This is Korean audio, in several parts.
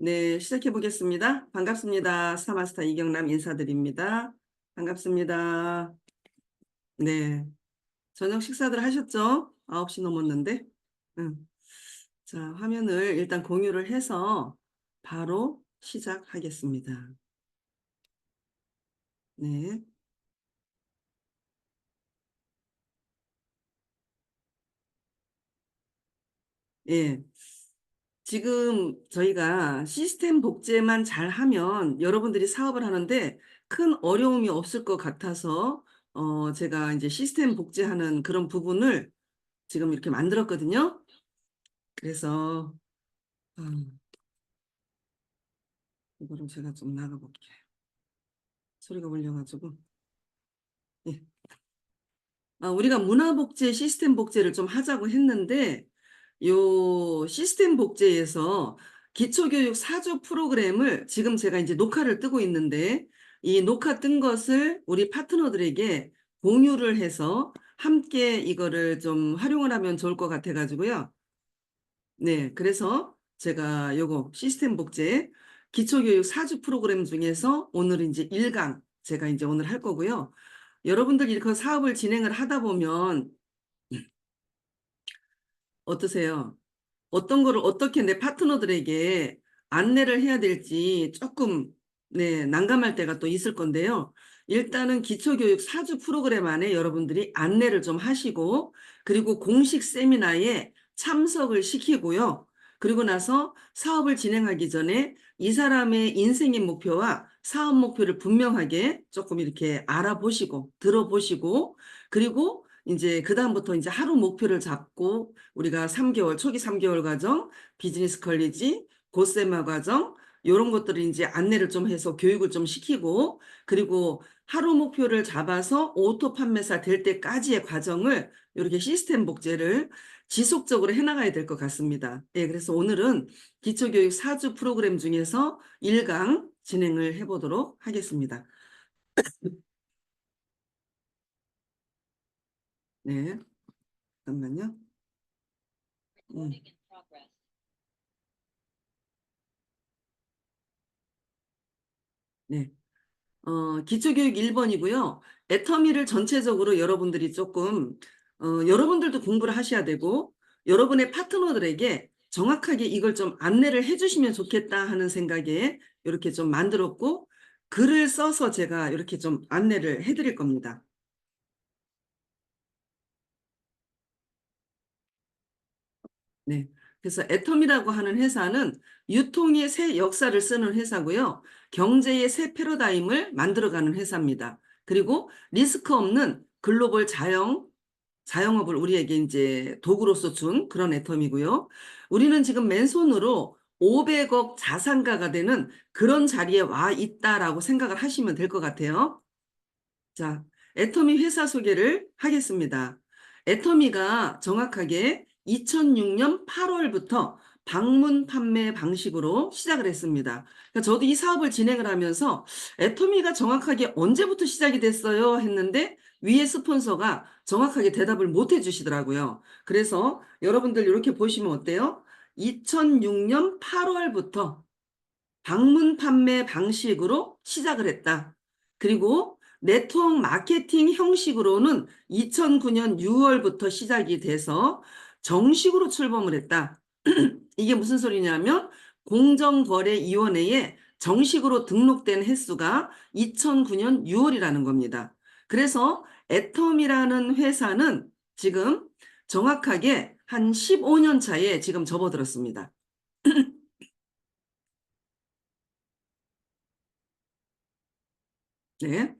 네, 시작해 보겠습니다. 반갑습니다. 스타마스터 이경남 인사드립니다. 반갑습니다. 네, 저녁 식사들 하셨죠? 9시 넘었는데. 응. 자, 화면을 일단 공유를 해서 바로 시작하겠습니다. 네. 예. 지금 저희가 시스템 복제만 잘 하면 여러분들이 사업을 하는데 큰 어려움이 없을 것 같아서 제가 이제 시스템 복제하는 그런 부분을 지금 이렇게 만들었거든요. 그래서 이거를 제가 좀 나가볼게요. 소리가 울려가지고. 예. 우리가 문화복제, 시스템 복제를 좀 하자고 했는데 요 시스템 복제에서 기초교육 4주 프로그램을 지금 제가 이제 녹화를 뜨고 있는데 이 녹화 뜬 것을 우리 파트너들에게 공유를 해서 함께 이거를 좀 활용을 하면 좋을 것 같아가지고요. 네, 그래서 제가 요거 시스템 복제 기초교육 4주 프로그램 중에서 오늘 이제 1강 제가 이제 오늘 할 거고요. 여러분들 이렇게 사업을 진행을 하다 보면 어떠세요? 어떤 거를 어떻게 내 파트너들에게 안내를 해야 될지 조금 네, 난감할 때가 또 있을 건데요. 일단은 기초교육 4주 프로그램 안에 여러분들이 안내를 좀 하시고 그리고 공식 세미나에 참석을 시키고요. 그리고 나서 사업을 진행하기 전에 이 사람의 인생의 목표와 사업 목표를 분명하게 조금 이렇게 알아보시고 들어보시고 그리고 이제 그다음부터 이제 하루 목표를 잡고 우리가 3개월, 초기 3개월 과정, 비즈니스 컬리지, 고세마 과정, 이런 것들을 이제 안내를 좀 해서 교육을 좀 시키고, 그리고 하루 목표를 잡아서 오토 판매사 될 때까지의 과정을 이렇게 시스템 복제를 지속적으로 해나가야 될 것 같습니다. 네, 그래서 오늘은 기초교육 4주 프로그램 중에서 1강 진행을 해보도록 하겠습니다. 네, 잠깐만요. 음, 네. 기초교육 1번이고요. 애터미를 전체적으로 여러분들이 조금, 여러분들도 공부를 하셔야 되고, 여러분의 파트너들에게 정확하게 이걸 좀 안내를 해주시면 좋겠다 하는 생각에 이렇게 좀 만들었고, 글을 써서 제가 이렇게 좀 안내를 해드릴 겁니다. 네. 그래서 애텀이라고 하는 회사는 유통의 새 역사를 쓰는 회사고요. 경제의 새 패러다임을 만들어가는 회사입니다. 그리고 리스크 없는 글로벌 자영업을 우리에게 이제 도구로서 준 그런 애텀이고요. 우리는 지금 맨손으로 500억 자산가가 되는 그런 자리에 와 있다라고 생각을 하시면 될 것 같아요. 자, 애터미 회사 소개를 하겠습니다. 애터미가 정확하게 2006년 8월부터 방문 판매 방식으로 시작을 했습니다. 그러니까 저도 이 사업을 진행을 하면서 애터미가 정확하게 언제부터 시작이 됐어요 했는데 위에 스폰서가 정확하게 대답을 못 해주시더라고요. 그래서 여러분들 이렇게 보시면 어때요? 2006년 8월부터 방문 판매 방식으로 시작을 했다. 그리고 네트워크 마케팅 형식으로는 2009년 6월부터 시작이 돼서 정식으로 출범을 했다. 이게 무슨 소리냐면 공정거래위원회에 정식으로 등록된 횟수가 2009년 6월이라는 겁니다. 그래서 애텀이라는 회사는 지금 정확하게 한 15년 차에 지금 접어들었습니다. 네.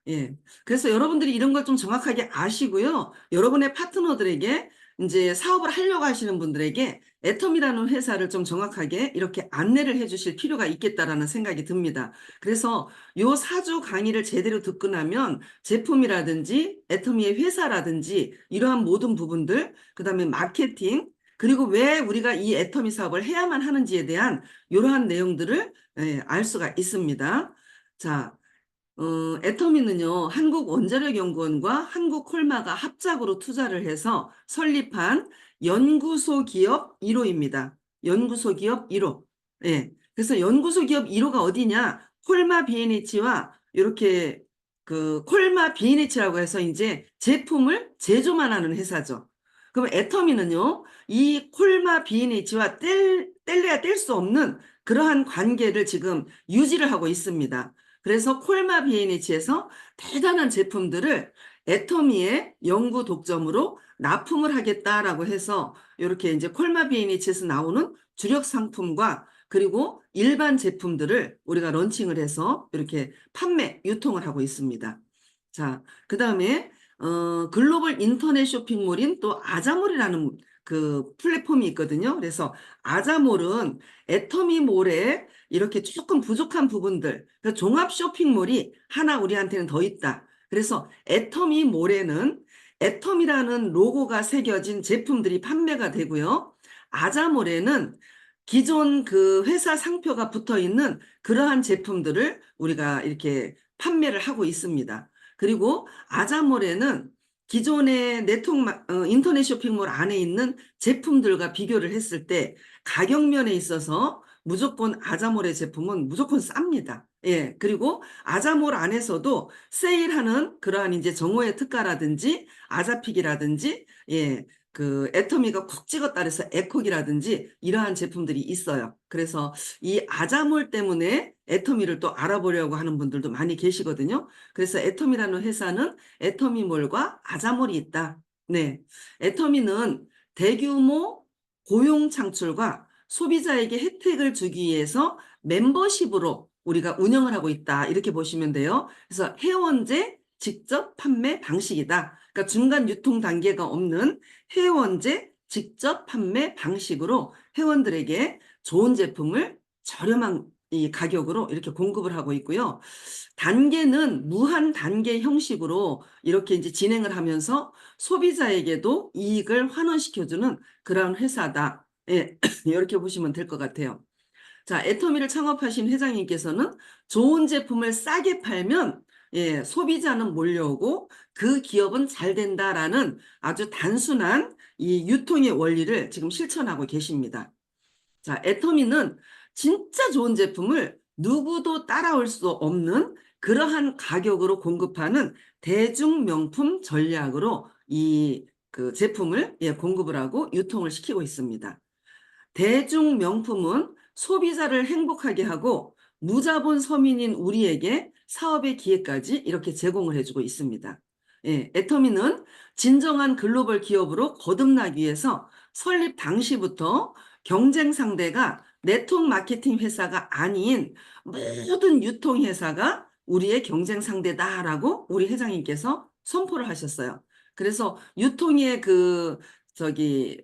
예. 그래서 여러분들이 이런 걸 좀 정확하게 아시고요. 여러분의 파트너들에게 이제 사업을 하려고 하시는 분들에게 애텀이라는 회사를 좀 정확하게 이렇게 안내를 해 주실 필요가 있겠다라는 생각이 듭니다. 그래서 요 4주 강의를 제대로 듣고 나면 제품이라든지 애터미의 회사라든지 이러한 모든 부분들, 그다음에 마케팅, 그리고 왜 우리가 이 애터미 사업을 해야만 하는지에 대한 이러한 내용들을 알 수가 있습니다. 자, 애터미는요, 한국원자력연구원과 한국콜마가 합작으로 투자를 해서 설립한 연구소 기업 1호입니다. 연구소 기업 1호. 예. 그래서 연구소 기업 1호가 어디냐? 콜마 B&H와 이렇게 그 콜마 B&H라고 해서 이제 제품을 제조만 하는 회사죠. 그럼 애터미는요, 이 콜마 B&H와 뗄래야 뗄 수 없는 그러한 관계를 지금 유지를 하고 있습니다. 그래서 콜마 B&H에서 대단한 제품들을 애터미의 연구 독점으로 납품을 하겠다라고 해서 이렇게 이제 콜마 B&H에서 나오는 주력 상품과 그리고 일반 제품들을 우리가 런칭을 해서 이렇게 판매, 유통을 하고 있습니다. 자, 그 다음에 글로벌 인터넷 쇼핑몰인 또 아자몰이라는 그 플랫폼이 있거든요. 그래서 아자몰은 애터미몰에 이렇게 조금 부족한 부분들, 그러니까 종합 쇼핑몰이 하나 우리한테는 더 있다. 그래서 애터미몰에는 애터미라는 로고가 새겨진 제품들이 판매가 되고요. 아자몰에는 기존 그 회사 상표가 붙어 있는 그러한 제품들을 우리가 이렇게 판매를 하고 있습니다. 그리고 아자몰에는 기존의 인터넷 쇼핑몰 안에 있는 제품들과 비교를 했을 때 가격면에 있어서 무조건 아자몰의 제품은 무조건 쌉니다. 예, 그리고 아자몰 안에서도 세일하는 그러한 이제 정오의 특가라든지 아자픽이라든지 예, 그 애터미가 콕 찍었다 그래서 에콕이라든지 이러한 제품들이 있어요. 그래서 이 아자몰 때문에 애터미를 또 알아보려고 하는 분들도 많이 계시거든요. 그래서 애터미라는 회사는 애터미몰과 아자몰이 있다. 네, 애터미는 대규모 고용 창출과 소비자에게 혜택을 주기 위해서 멤버십으로 우리가 운영을 하고 있다. 이렇게 보시면 돼요. 그래서 회원제 직접 판매 방식이다. 그러니까 중간 유통 단계가 없는 회원제 직접 판매 방식으로 회원들에게 좋은 제품을 저렴한 이 가격으로 이렇게 공급을 하고 있고요. 단계는 무한 단계 형식으로 이렇게 이제 진행을 하면서 소비자에게도 이익을 환원시켜주는 그런 회사다. 예, 이렇게 보시면 될 것 같아요. 자, 애터미를 창업하신 회장님께서는 좋은 제품을 싸게 팔면 예, 소비자는 몰려오고 그 기업은 잘 된다라는 아주 단순한 이 유통의 원리를 지금 실천하고 계십니다. 자, 애터미는 진짜 좋은 제품을 누구도 따라올 수 없는 그러한 가격으로 공급하는 대중명품 전략으로 이 그 제품을 예, 공급을 하고 유통을 시키고 있습니다. 대중명품은 소비자를 행복하게 하고 무자본 서민인 우리에게 사업의 기회까지 이렇게 제공을 해주고 있습니다. 예, 애터미는 진정한 글로벌 기업으로 거듭나기 위해서 설립 당시부터 경쟁 상대가 네트워크 마케팅 회사가 아닌 모든 유통 회사가 우리의 경쟁 상대다라고 우리 회장님께서 선포를 하셨어요. 그래서 유통의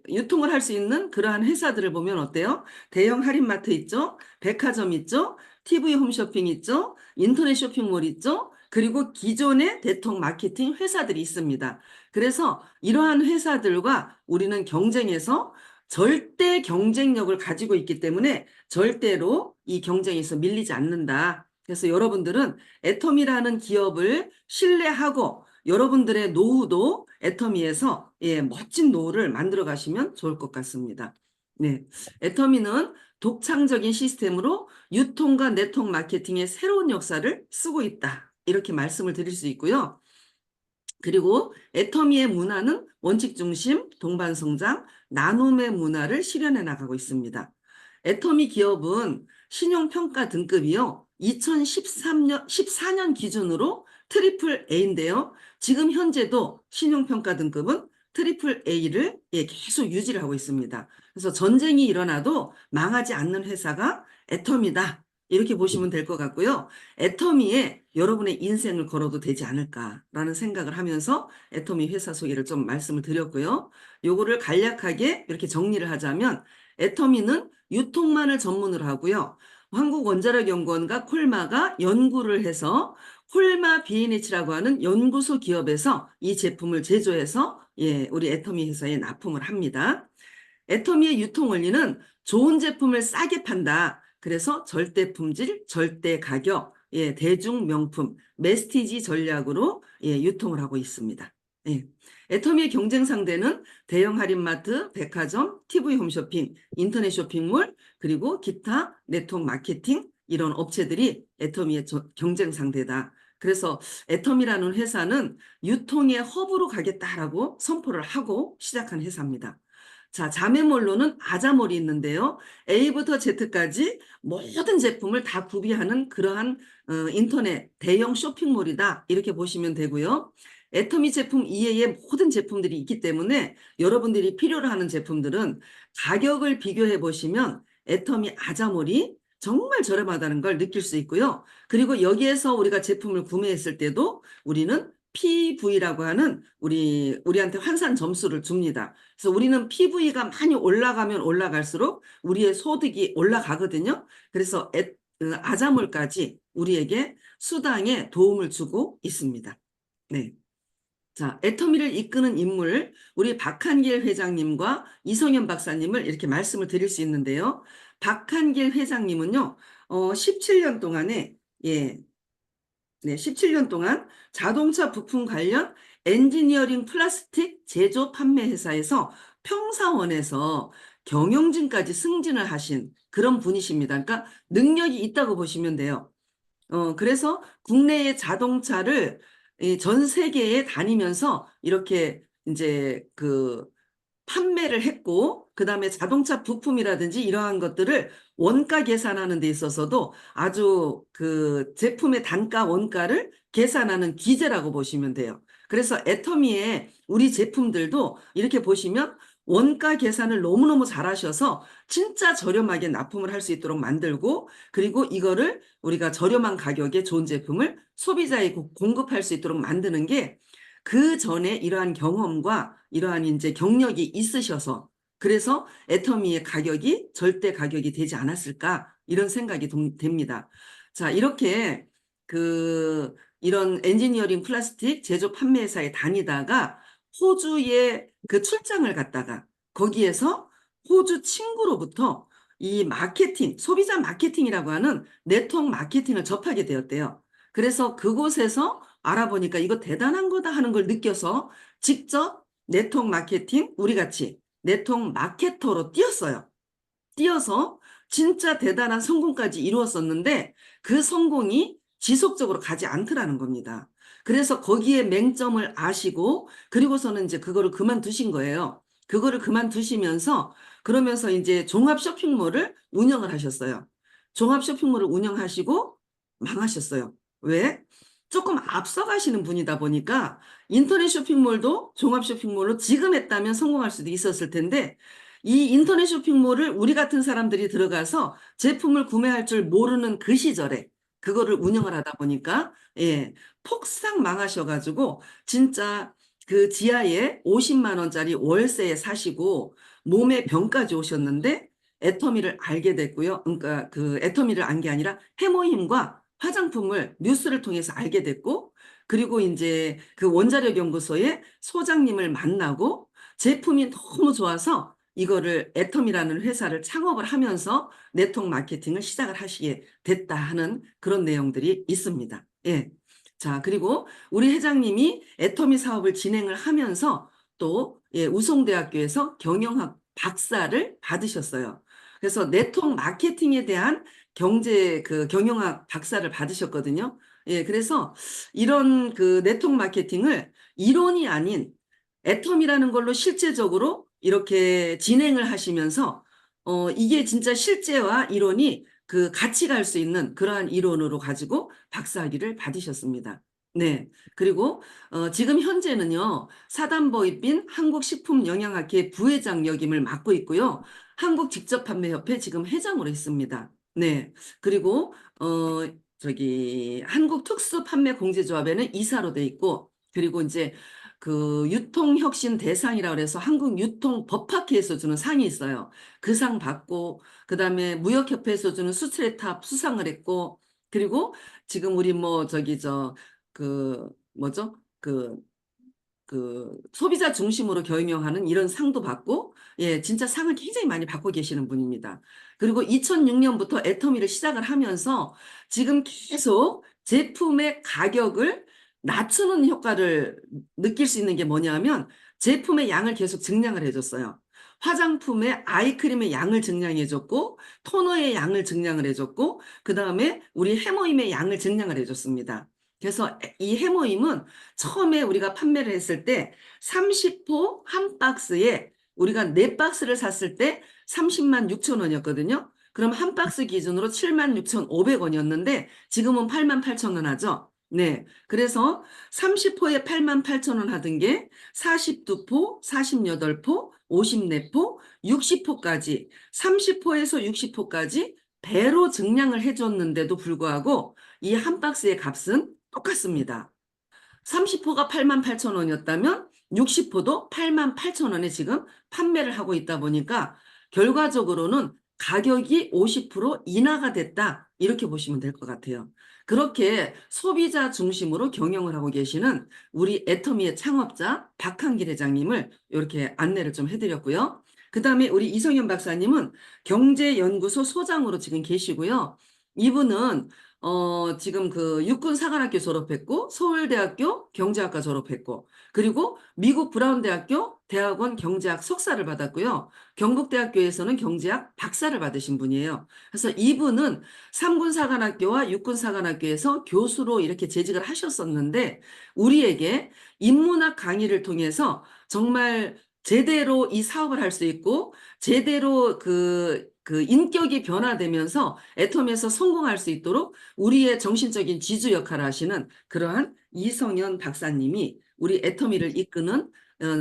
유통을 할 수 있는 그러한 회사들을 보면 어때요? 대형 할인마트 있죠? 백화점 있죠? TV 홈쇼핑 있죠? 인터넷 쇼핑몰 있죠? 그리고 기존의 네트워크 마케팅 회사들이 있습니다. 그래서 이러한 회사들과 우리는 경쟁에서 절대 경쟁력을 가지고 있기 때문에 절대로 이 경쟁에서 밀리지 않는다. 그래서 여러분들은 애터미라는 기업을 신뢰하고 여러분들의 노후도 애터미에서 예, 멋진 노후를 만들어 가시면 좋을 것 같습니다. 네, 애터미는 독창적인 시스템으로 유통과 네트워크 마케팅의 새로운 역사를 쓰고 있다. 이렇게 말씀을 드릴 수 있고요. 그리고 애터미의 문화는 원칙 중심, 동반 성장, 나눔의 문화를 실현해 나가고 있습니다. 애터미 기업은 신용평가 등급이요. 14년 기준으로 트리플 A인데요. 지금 현재도 신용평가 등급은 트리플 A를 계속 유지를 하고 있습니다. 그래서 전쟁이 일어나도 망하지 않는 회사가 애터미다. 이렇게 보시면 될 것 같고요. 애터미에 여러분의 인생을 걸어도 되지 않을까라는 생각을 하면서 애터미 회사 소개를 좀 말씀을 드렸고요. 요거를 간략하게 이렇게 정리를 하자면 애터미는 유통만을 전문으로 하고요. 한국원자력연구원과 콜마가 연구를 해서 콜마 B&H라고 하는 연구소 기업에서 이 제품을 제조해서 예, 우리 애터미 회사에 납품을 합니다. 애터미의 유통 원리는 좋은 제품을 싸게 판다. 그래서 절대 품질, 절대 가격, 예, 대중 명품, 메스티지 전략으로 예, 유통을 하고 있습니다. 예. 애터미의 경쟁 상대는 대형 할인마트, 백화점, TV 홈쇼핑, 인터넷 쇼핑몰, 그리고 기타 네트워크 마케팅 이런 업체들이 애터미의 경쟁 상대다. 그래서 애터미라는 회사는 유통의 허브로 가겠다라고 선포를 하고 시작한 회사입니다. 자, 자매몰로는 아자몰이 있는데요. A부터 Z까지 모든 제품을 다 구비하는 그러한 인터넷 대형 쇼핑몰이다. 이렇게 보시면 되고요. 애터미 제품 이외의 모든 제품들이 있기 때문에 여러분들이 필요로 하는 제품들은 가격을 비교해 보시면 애터미 아자몰이 정말 저렴하다는 걸 느낄 수 있고요. 그리고 여기에서 우리가 제품을 구매했을 때도 우리는 PV라고 하는 우리한테 환산 점수를 줍니다. 그래서 우리는 PV가 많이 올라가면 올라갈수록 우리의 소득이 올라가거든요. 그래서 아자몰까지 우리에게 수당에 도움을 주고 있습니다. 네. 자, 애터미를 이끄는 인물, 우리 박한길 회장님과 이성현 박사님을 이렇게 말씀을 드릴 수 있는데요. 박한길 회장님은요, 17년 동안에, 예, 네, 17년 동안 자동차 부품 관련 엔지니어링 플라스틱 제조 판매 회사에서 평사원에서 경영진까지 승진을 하신 그런 분이십니다. 그러니까 능력이 있다고 보시면 돼요. 그래서 국내의 자동차를 전 세계에 다니면서 이렇게 이제 그 판매를 했고, 그 다음에 자동차 부품이라든지 이러한 것들을 원가 계산하는 데 있어서도 아주 그 제품의 단가, 원가를 계산하는 기재라고 보시면 돼요. 그래서 애터미의 우리 제품들도 이렇게 보시면 원가 계산을 너무너무 잘하셔서 진짜 저렴하게 납품을 할 수 있도록 만들고, 그리고 이거를 우리가 저렴한 가격에 좋은 제품을 소비자에 공급할 수 있도록 만드는 게 그 전에 이러한 경험과 이러한 이제 경력이 있으셔서 그래서 애터미의 가격이 절대 가격이 되지 않았을까 이런 생각이 됩니다. 자, 이렇게 이런 엔지니어링 플라스틱 제조 판매 회사에 다니다가 호주에 그 출장을 갔다가 거기에서 호주 친구로부터 이 마케팅, 소비자 마케팅이라고 하는 네트워크 마케팅을 접하게 되었대요. 그래서 그곳에서 알아보니까 이거 대단한 거다 하는 걸 느껴서 직접 네트워크 마케팅, 우리 같이 네트워크 마케터로 뛰었어요. 뛰어서 진짜 대단한 성공까지 이루었었는데 그 성공이 지속적으로 가지 않더라는 겁니다. 그래서 거기에 맹점을 아시고 그리고서는 이제 그거를 그만두신 거예요. 그거를 그만두시면서 그러면서 이제 종합 쇼핑몰을 운영을 하셨어요. 종합 쇼핑몰을 운영하시고 망하셨어요. 왜? 조금 앞서가시는 분이다 보니까 인터넷 쇼핑몰도 종합 쇼핑몰로 지금 했다면 성공할 수도 있었을 텐데 이 인터넷 쇼핑몰을 우리 같은 사람들이 들어가서 제품을 구매할 줄 모르는 그 시절에 그거를 운영을 하다 보니까 예, 폭삭 망하셔가지고 진짜 그 지하에 50만 원짜리 월세에 사시고 몸에 병까지 오셨는데 애터미를 알게 됐고요. 그러니까 그 애터미를 안 게 아니라 해모힘과 화장품을 뉴스를 통해서 알게 됐고 그리고 이제 그 원자력 연구소의 소장님을 만나고 제품이 너무 좋아서 이거를 애텀이라는 회사를 창업을 하면서 네트워크 마케팅을 시작을 하시게 됐다 하는 그런 내용들이 있습니다. 예. 자, 그리고 우리 회장님이 애터미 사업을 진행을 하면서 또 예, 우송대학교에서 경영학 박사를 받으셨어요. 그래서 네트워크 마케팅에 대한 경영학 박사를 받으셨거든요. 예, 그래서 이런 그 네트워크 마케팅을 이론이 아닌 애텀이라는 걸로 실제적으로 이렇게 진행을 하시면서 이게 진짜 실제와 이론이 그 같이 갈 수 있는 그러한 이론으로 가지고 박사학위를 받으셨습니다. 네. 그리고 지금 현재는요. 사단법인 한국식품영양학회 부회장 역임을 맡고 있고요. 한국직접판매협회 지금 회장으로 있습니다. 네. 그리고 한국특수판매공제조합에는 이사로 돼 있고 그리고 이제 그 유통혁신 대상이라고 해서 한국유통법학회에서 주는 상이 있어요. 그 상 받고 그다음에 무역협회에서 주는 수출의 탑 수상을 했고 그리고 지금 우리 뭐 저기 그 뭐죠? 그 소비자 중심으로 경영하는 이런 상도 받고 예 진짜 상을 굉장히 많이 받고 계시는 분입니다. 그리고 2006년부터 애터미를 시작을 하면서 지금 계속 제품의 가격을 낮추는 효과를 느낄 수 있는 게 뭐냐면 제품의 양을 계속 증량을 해줬어요. 화장품의 아이크림의 양을 증량해줬고 토너의 양을 증량을 해줬고 그 다음에 우리 해모임의 양을 증량을 해줬습니다. 그래서 이 해모임은 처음에 우리가 판매를 했을 때 30호 한 박스에 우리가 4박스를 샀을 때 30만 6천 원이었거든요. 그럼 한 박스 기준으로 7만 6,500원이었는데 지금은 8만 8천 원 하죠. 네. 그래서 30포에 8만 8천 원 하던 게 42포, 48포, 54포, 60포까지 30포에서 60포까지 배로 증량을 해줬는데도 불구하고 이 한 박스의 값은 똑같습니다. 30포가 8만 8천 원이었다면 60포도 8만 8천 원에 지금 판매를 하고 있다 보니까 결과적으로는 가격이 50% 인하가 됐다. 이렇게 보시면 될 것 같아요. 그렇게 소비자 중심으로 경영을 하고 계시는 우리 애터미의 창업자 박한길 회장님을 이렇게 안내를 좀 해드렸고요. 그 다음에 우리 이성현 박사님은 경제연구소 소장으로 지금 계시고요. 이분은 지금 그 육군사관학교 졸업했고, 서울대학교 경제학과 졸업했고, 그리고 미국 브라운대학교 대학원 경제학 석사를 받았고요. 경북대학교에서는 경제학 박사를 받으신 분이에요. 그래서 이분은 삼군사관학교와 육군사관학교에서 교수로 이렇게 재직을 하셨었는데, 우리에게 인문학 강의를 통해서 정말 제대로 이 사업을 할 수 있고, 제대로 그 인격이 변화되면서 애텀에서 성공할 수 있도록 우리의 정신적인 지주 역할을 하시는 그러한 이성현 박사님이 우리 애터미를 이끄는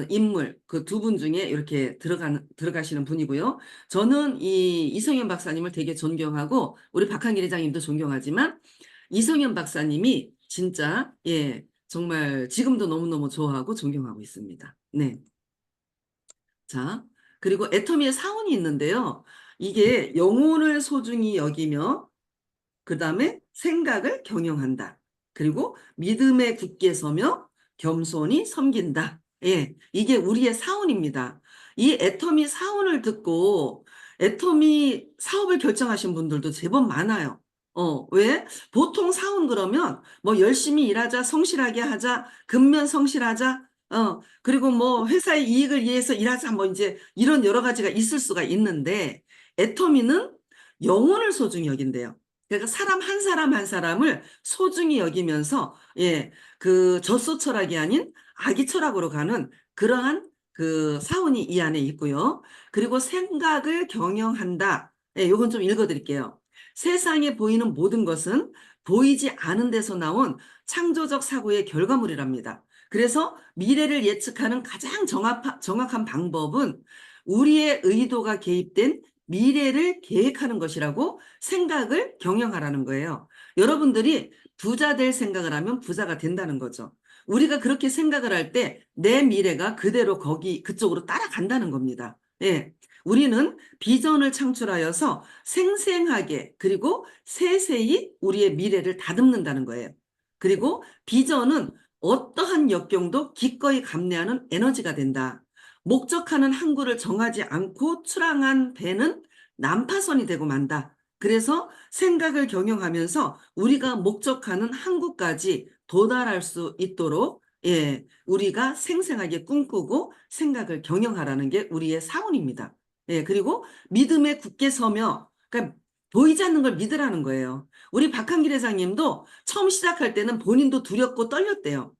인물 그 두 분 중에 이렇게 들어가시는 분이고요. 저는 이 이성현 박사님을 되게 존경하고 우리 박한길 회장님도 존경하지만 이성현 박사님이 진짜 정말 지금도 너무너무 좋아하고 존경하고 있습니다. 네. 자, 그리고 애터미의 사원이 있는데요. 이게 영혼을 소중히 여기며 그 다음에 생각을 경영한다. 그리고 믿음에 굳게 서며 겸손히 섬긴다. 예, 이게 우리의 사원입니다. 이 애터미 사원을 듣고 애터미 사업을 결정하신 분들도 제법 많아요. 왜? 보통 사원 그러면 뭐 열심히 일하자, 성실하게 하자, 근면 성실하자, 그리고 뭐 회사의 이익을 위해서 일하자, 뭐 이제 이런 여러 가지가 있을 수가 있는데 애터미는 영혼을 소중히 여긴대요. 그러니까 사람 한 사람 한 사람을 소중히 여기면서 그 젖소 철학이 아닌 아기 철학으로 가는 그러한 그 사원이 이 안에 있고요. 그리고 생각을 경영한다. 요건 좀 읽어드릴게요. 세상에 보이는 모든 것은 보이지 않은 데서 나온 창조적 사고의 결과물이랍니다. 그래서 미래를 예측하는 가장 정확한 방법은 우리의 의도가 개입된 미래를 계획하는 것이라고 생각을 경영하라는 거예요. 여러분들이 부자 될 생각을 하면 부자가 된다는 거죠. 우리가 그렇게 생각을 할 때 내 미래가 그대로 그쪽으로 따라간다는 겁니다. 예. 우리는 비전을 창출하여서 생생하게 그리고 세세히 우리의 미래를 다듬는다는 거예요. 그리고 비전은 어떠한 역경도 기꺼이 감내하는 에너지가 된다. 목적하는 항구를 정하지 않고 출항한 배는 난파선이 되고 만다. 그래서 생각을 경영하면서 우리가 목적하는 항구까지 도달할 수 있도록 우리가 생생하게 꿈꾸고 생각을 경영하라는 게 우리의 사원입니다. 그리고 믿음에 굳게 서며 그러니까 보이지 않는 걸 믿으라는 거예요. 우리 박한길 회장님도 처음 시작할 때는 본인도 두렵고 떨렸대요.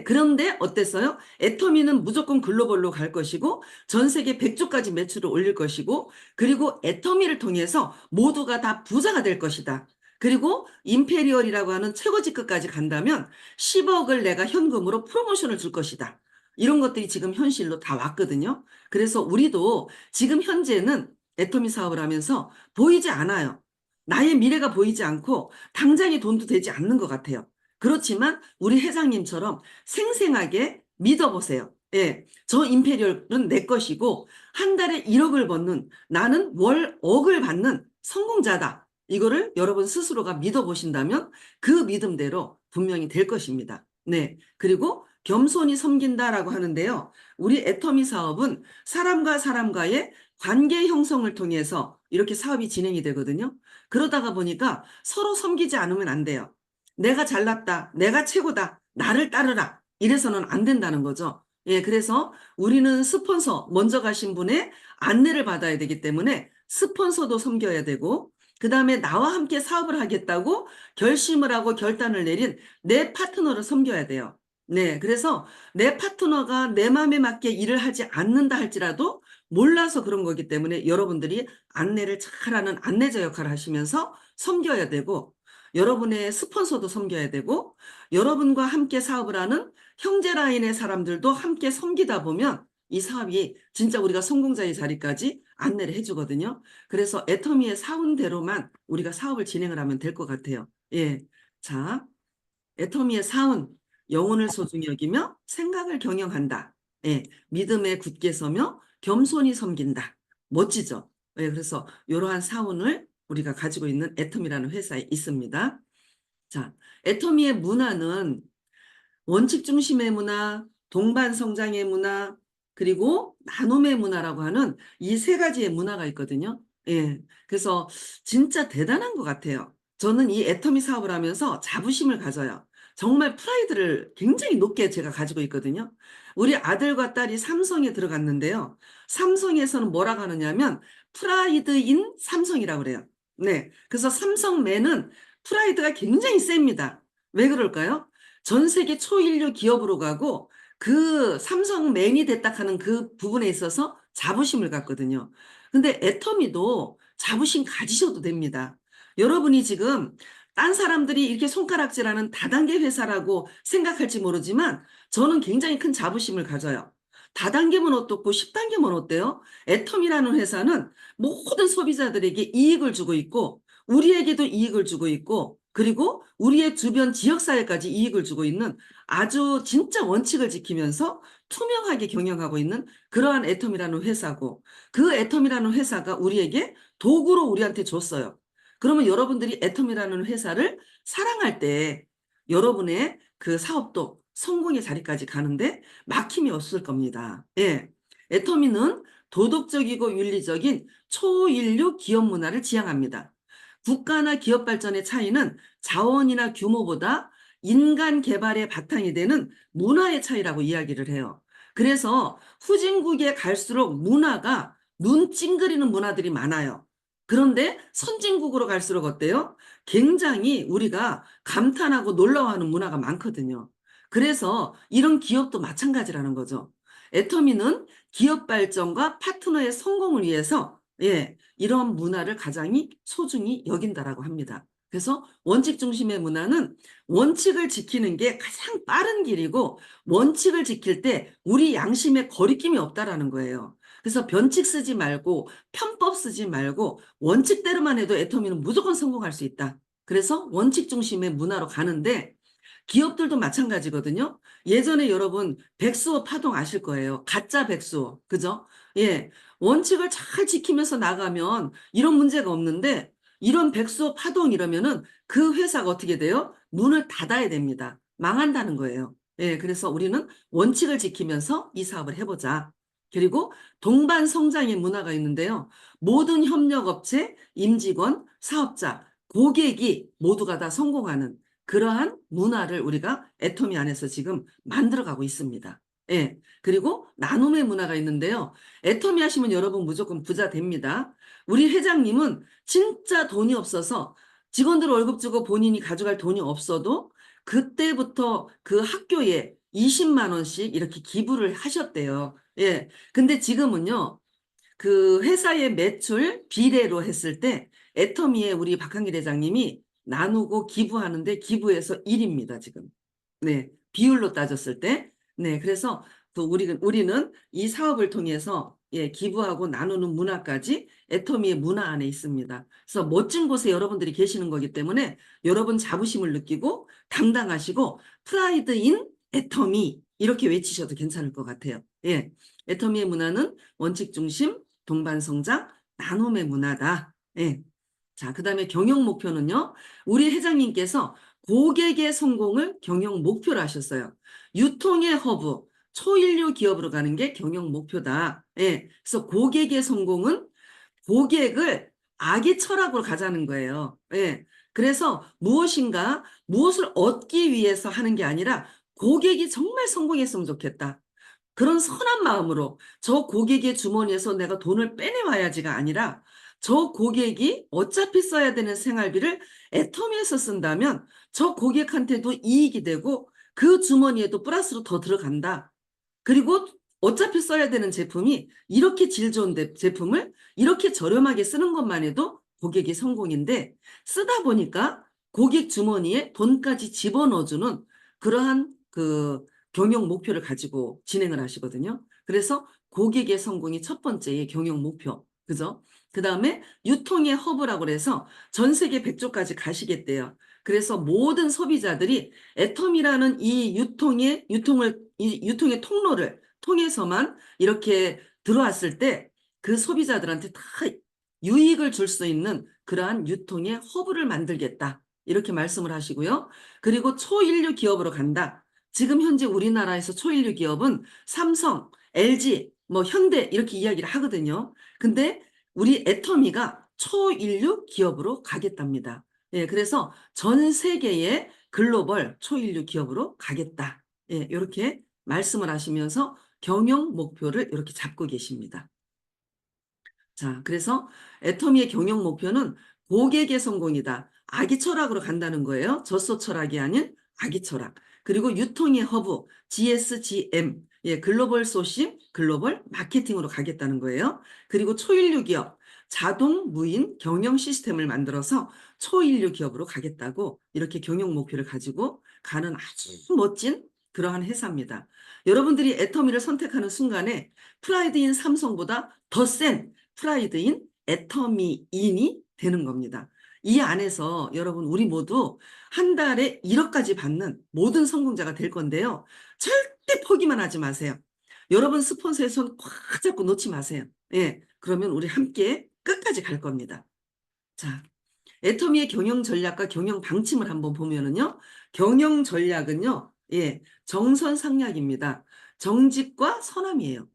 그런데 어땠어요? 애터미는 무조건 글로벌로 갈 것이고 전 세계 100조까지 매출을 올릴 것이고 그리고 애터미를 통해서 모두가 다 부자가 될 것이다. 그리고 임페리얼이라고 하는 최고직급까지 간다면 10억을 내가 현금으로 프로모션을 줄 것이다. 이런 것들이 지금 현실로 다 왔거든요. 그래서 우리도 지금 현재는 애터미 사업을 하면서 보이지 않아요. 나의 미래가 보이지 않고 당장의 돈도 되지 않는 것 같아요. 그렇지만 우리 회장님처럼 생생하게 믿어보세요. 저 임페리얼은 내 것이고 한 달에 1억을 버는 나는 월 억을 받는 성공자다. 이거를 여러분 스스로가 믿어보신다면 그 믿음대로 분명히 될 것입니다. 네. 그리고 겸손히 섬긴다라고 하는데요. 우리 애터미 사업은 사람과 사람과의 관계 형성을 통해서 이렇게 사업이 진행이 되거든요. 그러다가 보니까 서로 섬기지 않으면 안 돼요. 내가 잘났다. 내가 최고다. 나를 따르라. 이래서는 안 된다는 거죠. 예, 그래서 우리는 스폰서 먼저 가신 분의 안내를 받아야 되기 때문에 스폰서도 섬겨야 되고, 그 다음에 나와 함께 사업을 하겠다고 결심을 하고 결단을 내린 내 파트너를 섬겨야 돼요. 네, 그래서 내 파트너가 내 마음에 맞게 일을 하지 않는다 할지라도 몰라서 그런 거기 때문에 여러분들이 안내를 잘하는 안내자 역할을 하시면서 섬겨야 되고, 여러분의 스폰서도 섬겨야 되고, 여러분과 함께 사업을 하는 형제 라인의 사람들도 함께 섬기다 보면 이 사업이 진짜 우리가 성공자의 자리까지 안내를 해주거든요. 그래서 애터미의 사운대로만 우리가 사업을 진행을 하면 될 것 같아요. 예. 자, 애터미의 사운, 영혼을 소중히 여기며 생각을 경영한다. 예. 믿음에 굳게 서며 겸손히 섬긴다. 멋지죠? 예. 그래서 이러한 사운을 우리가 가지고 있는 애터미라는 회사에 있습니다. 자, 애터미의 문화는 원칙 중심의 문화, 동반 성장의 문화, 그리고 나눔의 문화라고 하는 이 세 가지의 문화가 있거든요. 예. 그래서 진짜 대단한 것 같아요. 저는 이 애터미 사업을 하면서 자부심을 가져요. 정말 프라이드를 굉장히 높게 제가 가지고 있거든요. 우리 아들과 딸이 삼성에 들어갔는데요. 삼성에서는 뭐라고 하느냐면 프라이드 인 삼성이라고 그래요. 네. 그래서 삼성맨은 프라이드가 굉장히 셉니다. 왜 그럴까요? 전 세계 초일류 기업으로 가고 그 삼성맨이 됐다 하는 그 부분에 있어서 자부심을 갖거든요. 근데 애터미도 자부심 가지셔도 됩니다. 여러분이 지금 딴 사람들이 이렇게 손가락질하는 다단계 회사라고 생각할지 모르지만 저는 굉장히 큰 자부심을 가져요. 다단계면 어떻고 10단계면 어때요? 애터미라는 회사는 모든 소비자들에게 이익을 주고 있고 우리에게도 이익을 주고 있고 그리고 우리의 주변 지역사회까지 이익을 주고 있는 아주 진짜 원칙을 지키면서 투명하게 경영하고 있는 그러한 애텀이라는 회사고 그 애텀이라는 회사가 우리에게 도구로 우리한테 줬어요. 그러면 여러분들이 애텀이라는 회사를 사랑할 때 여러분의 그 사업도 성공의 자리까지 가는데 막힘이 없을 겁니다. 예. 애터미는 도덕적이고 윤리적인 초인류 기업 문화를 지향합니다. 국가나 기업 발전의 차이는 자원이나 규모보다 인간 개발의 바탕이 되는 문화의 차이라고 이야기를 해요. 그래서 후진국에 갈수록 문화가 눈 찡그리는 문화들이 많아요. 그런데 선진국으로 갈수록 어때요? 굉장히 우리가 감탄하고 놀라워하는 문화가 많거든요. 그래서 이런 기업도 마찬가지라는 거죠. 애터미는 기업 발전과 파트너의 성공을 위해서 이런 문화를 가장 소중히 여긴다라고 합니다. 그래서 원칙 중심의 문화는 원칙을 지키는 게 가장 빠른 길이고 원칙을 지킬 때 우리 양심에 거리낌이 없다라는 거예요. 그래서 변칙 쓰지 말고 편법 쓰지 말고 원칙대로만 해도 애터미는 무조건 성공할 수 있다. 그래서 원칙 중심의 문화로 가는데 기업들도 마찬가지거든요. 예전에 여러분 백수호 파동 아실 거예요. 가짜 백수호. 그죠? 예. 원칙을 잘 지키면서 나가면 이런 문제가 없는데 이런 백수호 파동 이러면은 그 회사가 어떻게 돼요? 문을 닫아야 됩니다. 망한다는 거예요. 예. 그래서 우리는 원칙을 지키면서 이 사업을 해보자. 그리고 동반 성장의 문화가 있는데요. 모든 협력업체, 임직원, 사업자, 고객이 모두가 다 성공하는 그러한 문화를 우리가 애터미 안에서 지금 만들어가고 있습니다. 예. 그리고 나눔의 문화가 있는데요. 애터미 하시면 여러분 무조건 부자 됩니다. 우리 회장님은 진짜 돈이 없어서 직원들 월급 주고 본인이 가져갈 돈이 없어도 그때부터 그 학교에 20만 원씩 이렇게 기부를 하셨대요. 예. 근데 지금은요. 그 회사의 매출 비례로 했을 때 애터미의 우리 박한길 회장님이 나누고 기부하는데 기부에서 1입니다, 지금. 네. 비율로 따졌을 때. 네. 그래서 또 우리는 이 사업을 통해서 기부하고 나누는 문화까지 애터미의 문화 안에 있습니다. 그래서 멋진 곳에 여러분들이 계시는 거기 때문에 여러분 자부심을 느끼고 당당하시고 프라이드 인 애터미 이렇게 외치셔도 괜찮을 것 같아요. 예. 애터미의 문화는 원칙 중심, 동반성장, 나눔의 문화다. 예. 자, 그 다음에 경영 목표는요. 우리 회장님께서 고객의 성공을 경영 목표로 하셨어요. 유통의 허브, 초일류 기업으로 가는 게 경영 목표다. 예. 그래서 고객의 성공은 고객을 악의 철학으로 가자는 거예요. 예. 그래서 무엇을 얻기 위해서 하는 게 아니라 고객이 정말 성공했으면 좋겠다. 그런 선한 마음으로 저 고객의 주머니에서 내가 돈을 빼내와야지가 아니라 저 고객이 어차피 써야 되는 생활비를 애터미에서 쓴다면 저 고객한테도 이익이 되고 그 주머니에도 플러스로 더 들어간다. 그리고 어차피 써야 되는 제품이 이렇게 질 좋은 제품을 이렇게 저렴하게 쓰는 것만 해도 고객이 성공인데, 쓰다 보니까 고객 주머니에 돈까지 집어넣어주는 그러한 그 경영 목표를 가지고 진행을 하시거든요. 그래서 고객의 성공이 첫 번째의 경영 목표. 그죠? 그 다음에 유통의 허브라고 해서 전 세계 100조까지 가시겠대요. 그래서 모든 소비자들이 애텀이라는 이 유통의 통로를 통해서만 이렇게 들어왔을 때 그 소비자들한테 다 유익을 줄 수 있는 그러한 유통의 허브를 만들겠다. 이렇게 말씀을 하시고요. 그리고 초일류 기업으로 간다. 지금 현재 우리나라에서 초일류 기업은 삼성, LG, 뭐 현대 이렇게 이야기를 하거든요. 근데 우리 애터미가 초일류 기업으로 가겠답니다. 예, 그래서 전 세계의 글로벌 초일류 기업으로 가겠다. 예, 이렇게 말씀을 하시면서 경영 목표를 이렇게 잡고 계십니다. 자, 그래서 애터미의 경영 목표는 고객의 성공이다. 아기 철학으로 간다는 거예요. 젖소 철학이 아닌 아기 철학. 그리고 유통의 허브, GSGM, 예, 글로벌 소싱, 글로벌 마케팅으로 가겠다는 거예요. 그리고 초일류 기업, 자동 무인 경영 시스템을 만들어서 초일류 기업으로 가겠다고 이렇게 경영 목표를 가지고 가는 아주 멋진 그러한 회사입니다. 여러분들이 애터미를 선택하는 순간에 프라이드인 삼성보다 더 센 프라이드인 애터미인이 되는 겁니다. 이 안에서 여러분 우리 모두 한 달에 1억까지 받는 모든 성공자가 될 건데요. 절대 포기만 하지 마세요. 여러분 스폰서의 손 꽉 잡고 놓지 마세요. 예, 그러면 우리 함께 끝까지 갈 겁니다. 자, 애터미의 경영 전략과 경영 방침을 한번 보면은요. 경영 전략은요. 예, 정선상략입니다. 정직과 선함이에요.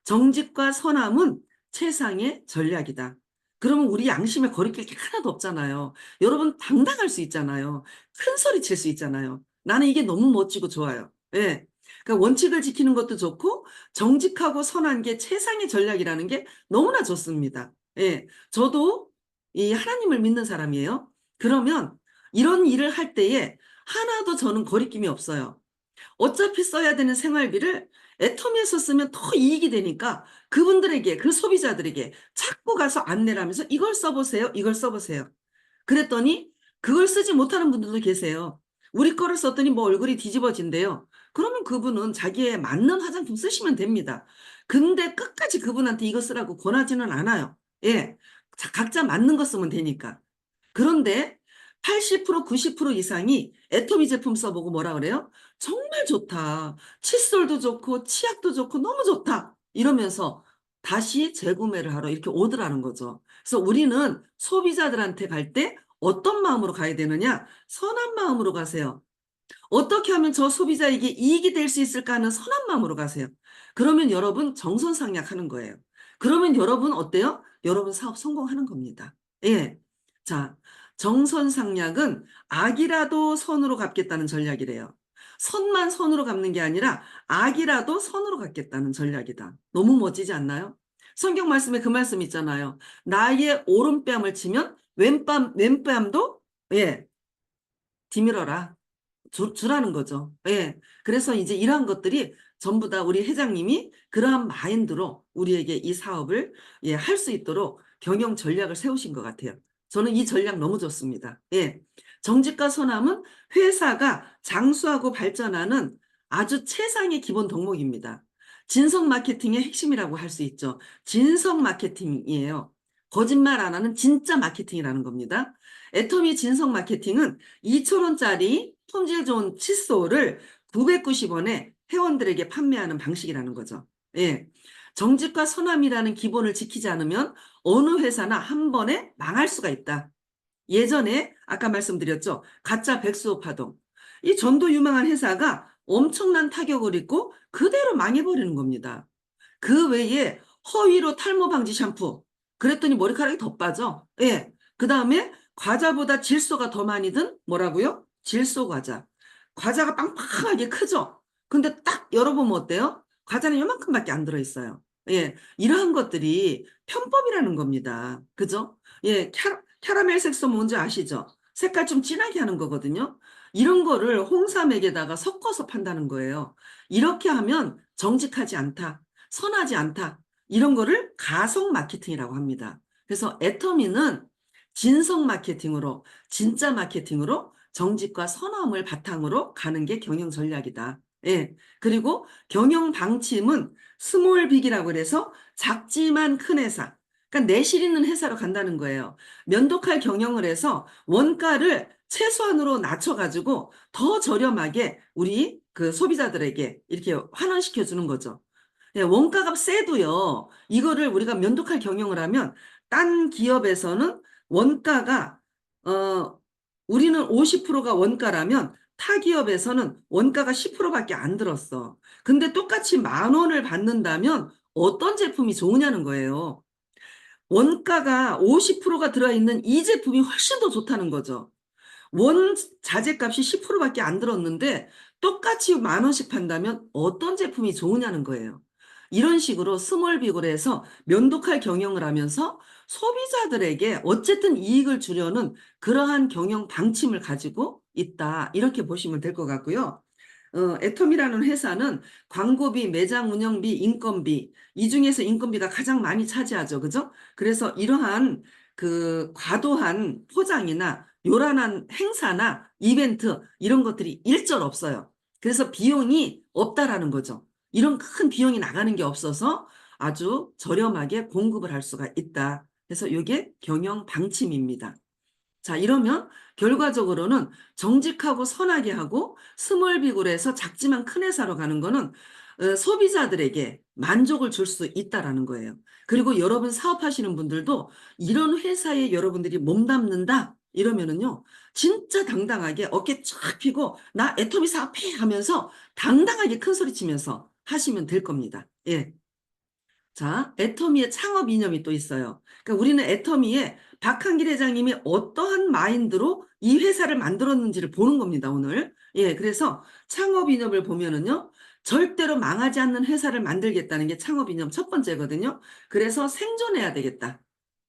정직과 선함은 최상의 전략이다. 그러면 우리 양심에 거리낄 게 하나도 없잖아요. 여러분 당당할 수 있잖아요. 큰 소리 칠 수 있잖아요. 나는 이게 너무 멋지고 좋아요. 예. 그러니까 원칙을 지키는 것도 좋고 정직하고 선한 게 최상의 전략이라는 게 너무나 좋습니다. 예. 저도 이 하나님을 믿는 사람이에요. 그러면 이런 일을 할 때에 하나도 저는 거리낌이 없어요. 어차피 써야 되는 생활비를 애터미에서 쓰면 더 이익이 되니까 그분들에게, 그 소비자들에게 자꾸 가서 안내를 하면서 이걸 써보세요. 이걸 써보세요. 그랬더니 그걸 쓰지 못하는 분들도 계세요. 우리 거를 썼더니 뭐 얼굴이 뒤집어진대요. 그러면 그분은 자기에 맞는 화장품 쓰시면 됩니다. 근데 끝까지 그분한테 이거 쓰라고 권하지는 않아요. 예. 자, 각자 맞는 거 쓰면 되니까. 그런데 80%, 90% 이상이 애터미 제품 써보고 뭐라 그래요? 정말 좋다. 칫솔도 좋고 치약도 좋고 너무 좋다. 이러면서 다시 재구매를 하러 이렇게 오더라는 거죠. 그래서 우리는 소비자들한테 갈 때 어떤 마음으로 가야 되느냐? 선한 마음으로 가세요. 어떻게 하면 저 소비자에게 이익이 될 수 있을까 하는 선한 마음으로 가세요. 그러면 여러분 정선상략하는 거예요. 그러면 여러분 어때요? 여러분 사업 성공하는 겁니다. 예. 자, 정선상략은 악이라도 선으로 갚겠다는 전략이래요. 선만 선으로 갚는 게 아니라 악이라도 선으로 갚겠다는 전략이다. 너무 멋지지 않나요? 성경 말씀에 그 말씀 있잖아요. 나의 오른뺨을 치면 왼뺨도 예, 디밀어라. 주라는 거죠. 예. 그래서 이제 이러한 것들이 전부 다 우리 회장님이 그러한 마인드로 우리에게 이 사업을 예, 할 수 있도록 경영 전략을 세우신 것 같아요. 저는 이 전략 너무 좋습니다. 예. 정직과 선함은 회사가 장수하고 발전하는 아주 최상의 기본 덕목입니다. 진성 마케팅의 핵심이라고 할 수 있죠. 진성 마케팅이에요. 거짓말 안 하는 진짜 마케팅이라는 겁니다. 애터미 진성 마케팅은 2,000원짜리 품질 좋은 칫솔을 990원에 회원들에게 판매하는 방식이라는 거죠. 예. 정직과 선함이라는 기본을 지키지 않으면 어느 회사나 한 번에 망할 수가 있다. 예전에 아까 말씀드렸죠. 가짜 백수호 파동. 이 전도 유망한 회사가 엄청난 타격을 입고 그대로 망해버리는 겁니다. 그 외에 허위로 탈모 방지 샴푸. 그랬더니 머리카락이 더 빠져. 예. 그 다음에 과자보다 질소가 더 많이 든 뭐라고요? 질소 과자. 과자가 빵빵하게 크죠? 근데 딱 열어보면 어때요? 과자는 요만큼밖에 안 들어있어요. 예, 이러한 것들이 편법이라는 겁니다. 그죠? 예, 캐러멜 색소 뭔지 아시죠? 색깔 좀 진하게 하는 거거든요. 이런 거를 홍삼액에다가 섞어서 판다는 거예요. 이렇게 하면 정직하지 않다, 선하지 않다. 이런 거를 가속 마케팅이라고 합니다. 그래서 애터미는 진성 마케팅으로, 진짜 마케팅으로 정직과 선함을 바탕으로 가는 게 경영 전략이다. 예. 그리고 경영 방침은 스몰 빅이라고 그래서 작지만 큰 회사. 그러니까 내실 있는 회사로 간다는 거예요. 면도칼 경영을 해서 원가를 최소한으로 낮춰가지고 더 저렴하게 우리 그 소비자들에게 이렇게 환원시켜 주는 거죠. 예, 원가가 세도요. 이거를 우리가 면도칼 경영을 하면 딴 기업에서는 원가가 우리는 50%가 원가라면 타 기업에서는 원가가 10%밖에 안 들었어. 근데 똑같이 10,000원을 받는다면 어떤 제품이 좋으냐는 거예요. 원가가 50%가 들어있는 이 제품이 훨씬 더 좋다는 거죠. 원 자재값이 10%밖에 안 들었는데 똑같이 10,000원씩 판다면 어떤 제품이 좋으냐는 거예요. 이런 식으로 스몰빅으로 해서 면도칼 경영을 하면서 소비자들에게 어쨌든 이익을 주려는 그러한 경영 방침을 가지고 있다. 이렇게 보시면 될 것 같고요. 애텀이라는 회사는 광고비, 매장 운영비, 인건비, 이 중에서 인건비가 가장 많이 차지하죠. 그죠? 그래서 이러한 그 과도한 포장이나 요란한 행사나 이벤트 이런 것들이 일절 없어요. 그래서 비용이 없다라는 거죠. 이런 큰 비용이 나가는 게 없어서 아주 저렴하게 공급을 할 수가 있다. 그래서 이게 경영 방침입니다. 자, 이러면 결과적으로는 정직하고 선하게 하고 스몰빅으로 해서 작지만 큰 회사로 가는 거는 소비자들에게 만족을 줄 수 있다라는 거예요. 그리고 여러분 사업하시는 분들도 이런 회사에 여러분들이 몸담는다 이러면은요, 진짜 당당하게 어깨 쫙 펴고 나 애터미 사업해 하면서 당당하게 큰 소리 치면서 하시면 될 겁니다. 예. 자, 애터미의 창업 이념이 또 있어요. 그러니까 우리는 애터미의 박한길 회장님이 어떠한 마인드로 이 회사를 만들었는지를 보는 겁니다, 오늘. 예, 그래서 창업 이념을 보면은요, 절대로 망하지 않는 회사를 만들겠다는 게 창업 이념 첫 번째거든요. 그래서 생존해야 되겠다.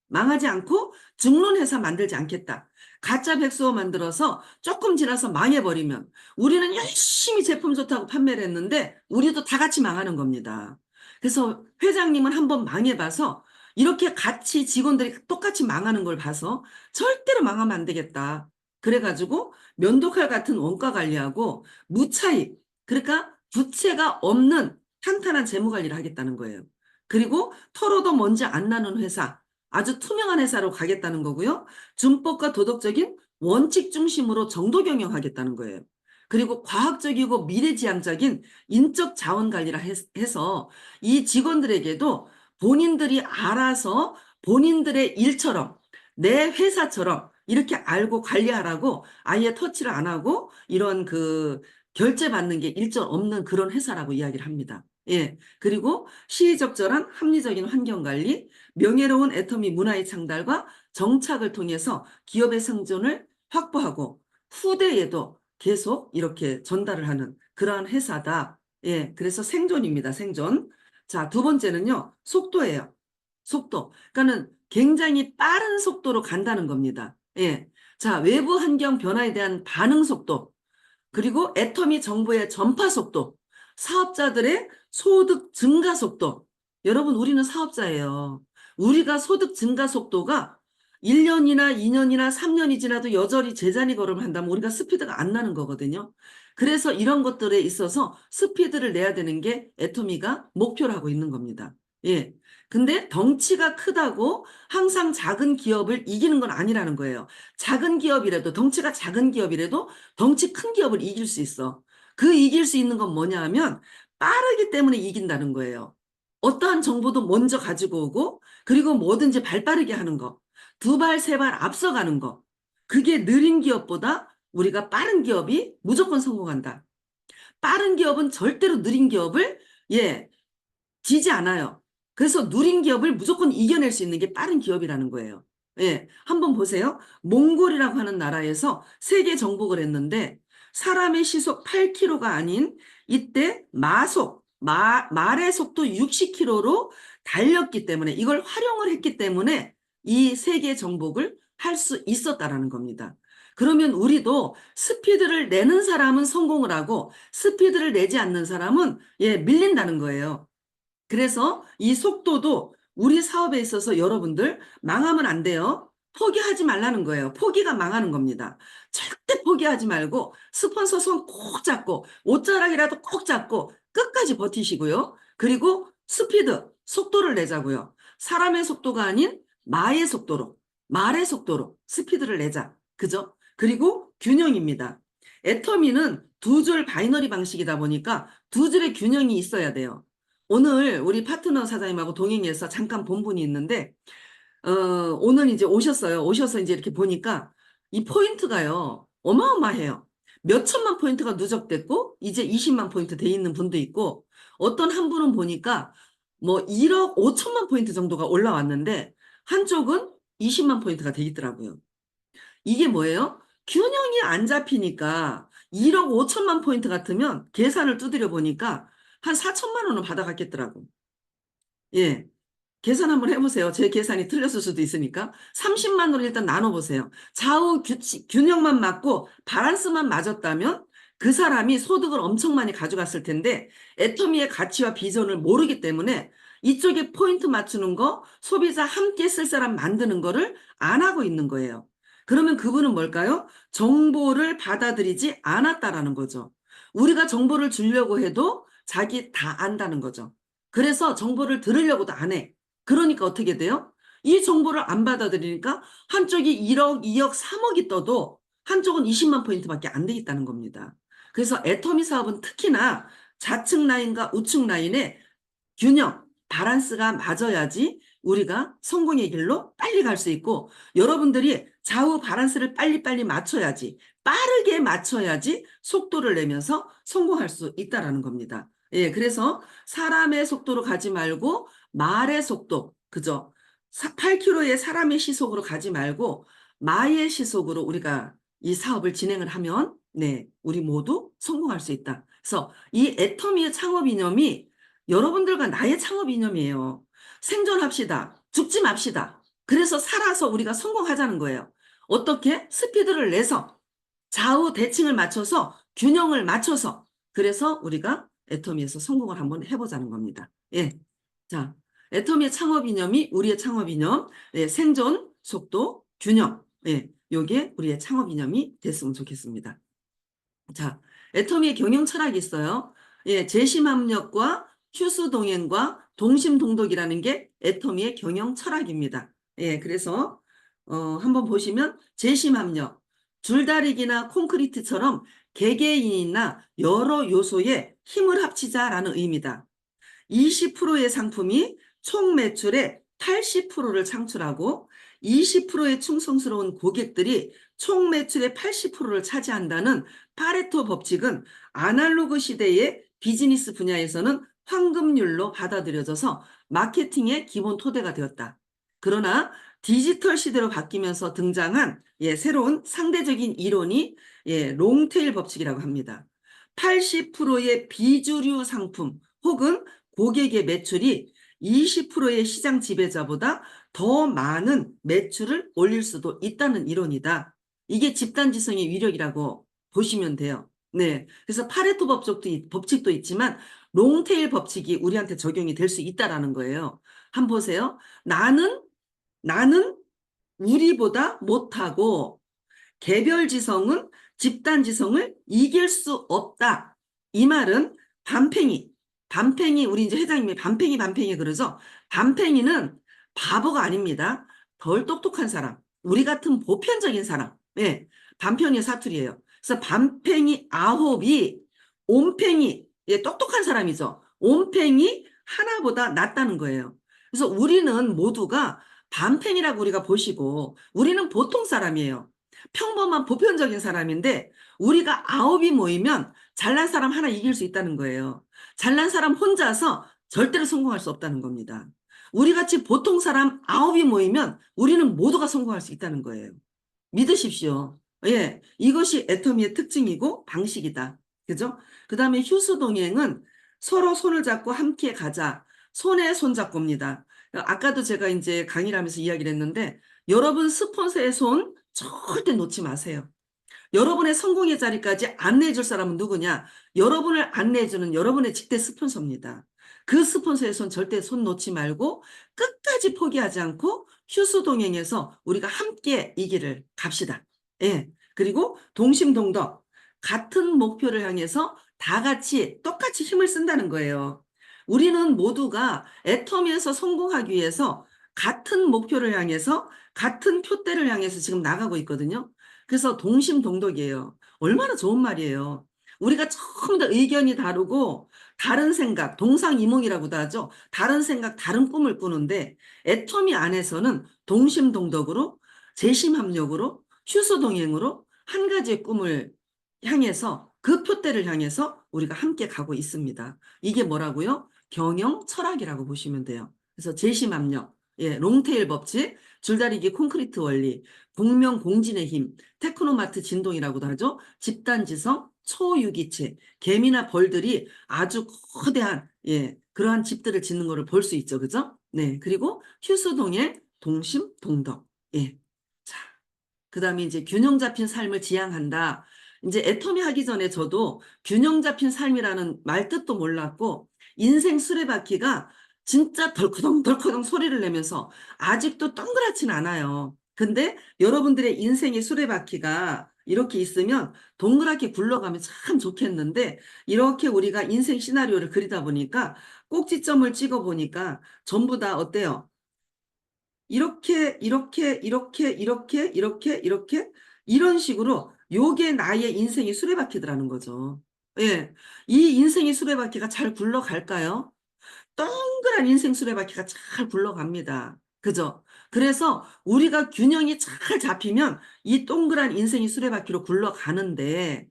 망하지 않고 죽는 회사 만들지 않겠다. 가짜 백수호 만들어서 조금 지나서 망해버리면 우리는 열심히 제품 좋다고 판매를 했는데 우리도 다 같이 망하는 겁니다. 그래서 회장님은 한번 망해봐서 이렇게 같이 직원들이 똑같이 망하는 걸 봐서 절대로 망하면 안 되겠다. 그래가지고 면도칼 같은 원가 관리하고 무차익, 그러니까 부채가 없는 탄탄한 재무 관리를 하겠다는 거예요. 그리고 털어도 먼지 안 나는 회사, 아주 투명한 회사로 가겠다는 거고요. 준법과 도덕적인 원칙 중심으로 정도 경영하겠다는 거예요. 그리고 과학적이고 미래지향적인 인적 자원 관리를 해서 이 직원들에게도 본인들이 알아서 본인들의 일처럼 내 회사처럼 이렇게 알고 관리하라고 아예 터치를 안 하고 이런 그 결제 받는 게 일절 없는 그런 회사라고 이야기를 합니다. 예. 그리고 시의적절한 합리적인 환경 관리, 명예로운 애터미 문화의 창달과 정착을 통해서 기업의 생존을 확보하고 후대에도 계속 이렇게 전달을 하는 그러한 회사다. 예, 그래서 생존입니다. 생존. 자, 두 번째는요. 속도예요. 속도. 그러니까는 굉장히 빠른 속도로 간다는 겁니다. 예. 자, 외부 환경 변화에 대한 반응 속도. 그리고 애터미 정보의 전파 속도. 사업자들의 소득 증가 속도. 여러분, 우리는 사업자예요. 우리가 소득 증가 속도가 1년이나 2년이나 3년이 지나도 여전히 제자리 걸음을 한다면 우리가 스피드가 안 나는 거거든요. 그래서 이런 것들에 있어서 스피드를 내야 되는 게 애터미가 목표를 하고 있는 겁니다. 예. 근데 덩치가 크다고 항상 작은 기업을 이기는 건 아니라는 거예요. 작은 기업이라도, 덩치가 작은 기업이라도 덩치 큰 기업을 이길 수 있어. 그 이길 수 있는 건 뭐냐 하면 빠르기 때문에 이긴다는 거예요. 어떠한 정보도 먼저 가지고 오고 그리고 뭐든지 발빠르게 하는 거. 두 발, 세 발 앞서가는 거. 그게 느린 기업보다 우리가 빠른 기업이 무조건 성공한다. 빠른 기업은 절대로 느린 기업을 예, 지지 않아요. 그래서 누린 기업을 무조건 이겨낼 수 있는 게 빠른 기업이라는 거예요. 예, 한번 보세요. 몽골이라고 하는 나라에서 세계 정복을 했는데 사람의 시속 8km가 아닌 이때 말의 속도 60km로 달렸기 때문에 이걸 활용을 했기 때문에 이 세계 정복을 할 수 있었다라는 겁니다. 그러면 우리도 스피드를 내는 사람은 성공을 하고 스피드를 내지 않는 사람은 밀린다는 거예요. 그래서 이 속도도 우리 사업에 있어서 여러분들 망하면 안 돼요. 포기하지 말라는 거예요. 포기가 망하는 겁니다. 절대 포기하지 말고 스폰서 손 꼭 잡고 옷자락이라도 꼭 잡고 끝까지 버티시고요. 그리고 스피드, 속도를 내자고요. 사람의 속도가 아닌 말의 속도로 스피드를 내자. 그죠? 그리고 균형입니다. 애터미는 두 줄 바이너리 방식이다 보니까 두 줄의 균형이 있어야 돼요. 오늘 우리 파트너 사장님하고 동행해서 잠깐 본 분이 있는데, 오늘 이제 오셨어요. 오셔서 이제 이렇게 보니까 이 포인트가요, 어마어마해요. 몇 천만 포인트가 누적됐고, 이제 20만 포인트 돼 있는 분도 있고, 어떤 한 분은 보니까 뭐 1억 5천만 포인트 정도가 올라왔는데, 한쪽은 20만 포인트가 돼 있더라고요. 이게 뭐예요? 균형이 안 잡히니까 1억 5천만 포인트 같으면 계산을 두드려 보니까 한 4천만 원은 받아갔겠더라고. 예. 계산 한번 해보세요. 제 계산이 틀렸을 수도 있으니까. 30만 원을 일단 나눠보세요. 좌우 균형만 맞고 바란스만 맞았다면 그 사람이 소득을 엄청 많이 가져갔을 텐데 애터미의 가치와 비전을 모르기 때문에 이쪽에 포인트 맞추는 거, 소비자 함께 쓸 사람 만드는 거를 안 하고 있는 거예요. 그러면 그분은 뭘까요? 정보를 받아들이지 않았다라는 거죠. 우리가 정보를 주려고 해도 자기 다 안다는 거죠. 그래서 정보를 들으려고도 안 해. 그러니까 어떻게 돼요? 이 정보를 안 받아들이니까 한쪽이 1억, 2억, 3억이 떠도 한쪽은 20만 포인트밖에 안 돼 있다는 겁니다. 그래서 애터미 사업은 특히나 좌측 라인과 우측 라인의 균형, 바란스가 맞아야지 우리가 성공의 길로 빨리 갈 수 있고 여러분들이 좌우 바란스를 빨리빨리 맞춰야지 빠르게 맞춰야지 속도를 내면서 성공할 수 있다라는 겁니다. 예, 그래서 사람의 속도로 가지 말고 말의 속도, 그죠? 8km의 사람의 시속으로 가지 말고 마의 시속으로 우리가 이 사업을 진행을 하면 네, 우리 모두 성공할 수 있다. 그래서 이 애터미의 창업 이념이 여러분들과 나의 창업 이념이에요. 생존합시다. 죽지 맙시다. 그래서 살아서 우리가 성공하자는 거예요. 어떻게? 스피드를 내서 좌우 대칭을 맞춰서 균형을 맞춰서 그래서 우리가 애터미에서 성공을 한번 해보자는 겁니다. 예. 자, 애터미의 창업 이념이 우리의 창업 이념, 예, 생존, 속도, 균형. 예, 요게 우리의 창업 이념이 됐으면 좋겠습니다. 자, 애터미의 경영 철학이 있어요. 예, 재심합력과 휴수 동행과 동심 동독이라는 게 애터미의 경영 철학입니다. 예, 그래서 한번 보시면 재심합력, 줄다리기나 콘크리트처럼 개개인이나 여러 요소의 힘을 합치자라는 의미다. 20%의 상품이 총 매출의 80%를 창출하고 20%의 충성스러운 고객들이 총 매출의 80%를 차지한다는 파레토 법칙은 아날로그 시대의 비즈니스 분야에서는 황금률로 받아들여져서 마케팅의 기본 토대가 되었다. 그러나 디지털 시대로 바뀌면서 등장한 새로운 상대적인 이론이 롱테일 법칙이라고 합니다. 80%의 비주류 상품 혹은 고객의 매출이 20%의 시장 지배자보다 더 많은 매출을 올릴 수도 있다는 이론이다. 이게 집단지성의 위력이라고 보시면 돼요. 네. 그래서 파레토 법칙도 있지만 롱테일 법칙이 우리한테 적용이 될 수 있다라는 거예요. 한번 보세요. 나는 우리보다 못하고 개별지성은 집단지성을 이길 수 없다. 이 말은 반팽이 우리 이제 회장님이 반팽이 그러죠. 반팽이는 바보가 아닙니다. 덜 똑똑한 사람, 우리 같은 보편적인 사람, 예, 반편의 사투리예요. 그래서 반팽이 9이 온팽이, 똑똑한 사람이죠. 온팽이 하나보다 낫다는 거예요. 그래서 우리는 모두가 반팽이라고 우리가 보시고 우리는 보통 사람이에요. 평범한 보편적인 사람인데 우리가 9이 모이면 잘난 사람 하나 이길 수 있다는 거예요. 잘난 사람 혼자서 절대로 성공할 수 없다는 겁니다. 우리같이 보통 사람 9이 모이면 우리는 모두가 성공할 수 있다는 거예요. 믿으십시오. 예, 이것이 애터미의 특징이고 방식이다. 그죠? 그 다음에 휴수동행은 서로 손을 잡고 함께 가자. 손에 손 잡고입니다. 아까도 제가 이제 강의를 하면서 이야기를 했는데, 여러분 스폰서의 손 절대 놓지 마세요. 여러분의 성공의 자리까지 안내해 줄 사람은 누구냐? 여러분을 안내해 주는 여러분의 직대 스폰서입니다. 그 스폰서의 손 절대 손 놓지 말고 끝까지 포기하지 않고 휴수 동행해서 우리가 함께 이 길을 갑시다. 예. 그리고 동심동덕. 같은 목표를 향해서 다 같이 똑같이 힘을 쓴다는 거예요. 우리는 모두가 애터미에서 성공하기 위해서 같은 목표를 향해서 같은 표대를 향해서 지금 나가고 있거든요. 그래서 동심동덕이에요. 얼마나 좋은 말이에요. 우리가 전부 다 의견이 다르고 다른 생각, 동상이몽이라고도 하죠. 다른 생각, 다른 꿈을 꾸는데 애터미 안에서는 동심동덕으로 재심합력으로 휴수동행으로 한 가지의 꿈을 향해서 그 표대를 향해서 우리가 함께 가고 있습니다. 이게 뭐라고요? 경영 철학이라고 보시면 돼요. 그래서 재심합력, 예, 롱테일 법칙, 줄다리기 콘크리트 원리, 공명공진의 힘, 테크노마트 진동이라고도 하죠. 집단지성, 초유기체, 개미나 벌들이 아주 거대한 예, 그러한 집들을 짓는 거를 볼 수 있죠. 그죠? 네. 그리고 휴수동의 동심동덕. 예. 자, 그다음에 이제 균형 잡힌 삶을 지향한다. 이제 애터미 하기 전에 저도 균형 잡힌 삶이라는 말 뜻도 몰랐고 인생 수레바퀴가 진짜 덜커덩 소리를 내면서 아직도 동그랗진 않아요. 근데 여러분들의 인생의 수레바퀴가 이렇게 있으면 동그랗게 굴러가면 참 좋겠는데 이렇게 우리가 인생 시나리오를 그리다 보니까 꼭지점을 찍어 보니까 전부 다 어때요? 이렇게 이런 식으로 요게 나의 인생의 수레바퀴더라는 거죠. 예. 이 인생의 수레바퀴가 잘 굴러갈까요? 동그란 인생 수레바퀴가 잘 굴러갑니다. 그죠? 그래서 우리가 균형이 잘 잡히면 이 동그란 인생의 수레바퀴로 굴러가는데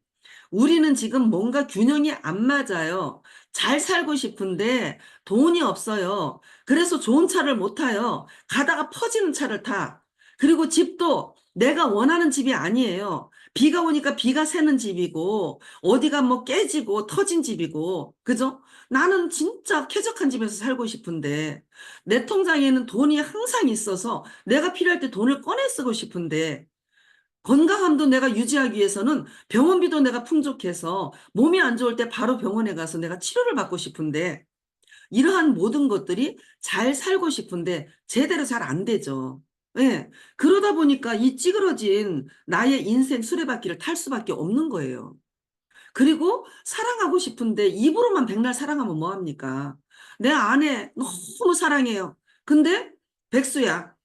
우리는 지금 뭔가 균형이 안 맞아요. 잘 살고 싶은데 돈이 없어요. 그래서 좋은 차를 못 타요. 가다가 퍼지는 차를 타. 그리고 집도 내가 원하는 집이 아니에요. 비가 오니까 비가 새는 집이고, 어디가 뭐 깨지고 터진 집이고, 그죠? 나는 진짜 쾌적한 집에서 살고 싶은데, 내 통장에는 돈이 항상 있어서 내가 필요할 때 돈을 꺼내 쓰고 싶은데, 건강함도 내가 유지하기 위해서는 병원비도 내가 풍족해서 몸이 안 좋을 때 바로 병원에 가서 내가 치료를 받고 싶은데 이러한 모든 것들이 잘 살고 싶은데 제대로 잘 안 되죠. 예. 그러다 보니까 이 찌그러진 나의 인생 수레바퀴를 탈 수밖에 없는 거예요. 그리고 사랑하고 싶은데 입으로만 백날 사랑하면 뭐합니까? 내 아내 너무 사랑해요. 근데 백수야.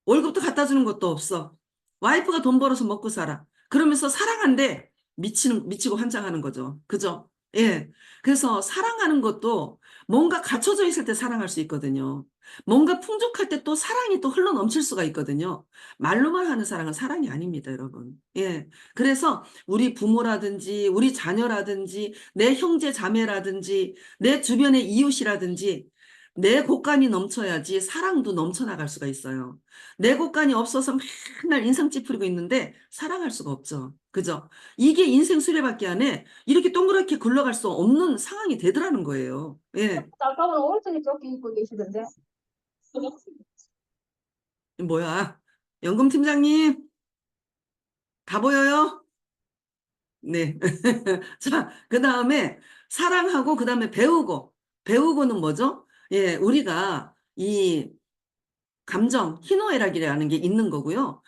월급도 갖다 주는 것도 없어. 와이프가 돈 벌어서 먹고 살아. 그러면서 사랑한데 미치고 환장하는 거죠. 그죠? 예. 그래서 사랑하는 것도 뭔가 갖춰져 있을 때 사랑할 수 있거든요. 뭔가 풍족할 때 또 사랑이 또 흘러 넘칠 수가 있거든요. 말로만 하는 사랑은 사랑이 아닙니다, 여러분. 예. 그래서 우리 부모라든지, 우리 자녀라든지, 내 형제 자매라든지, 내 주변의 이웃이라든지, 내 곳간이 넘쳐야지 사랑도 넘쳐나갈 수가 있어요. 내 곳간이 없어서 맨날 인상 찌푸리고 있는데 사랑할 수가 없죠. 그죠? 이게 인생 수레바퀴 안에 이렇게 동그랗게 굴러갈 수 없는 상황이 되더라는 거예요. 예. 잠깐만 올챙이 조끼 입고 계시던데. 뭐야? 연금 팀장님, 다 보여요? 네. 자, 그 다음에 사랑하고, 그 다음에 배우고. 배우고는 뭐죠? 예, 우리가 이 감정, 희노애락이라는 게 있는 거고요.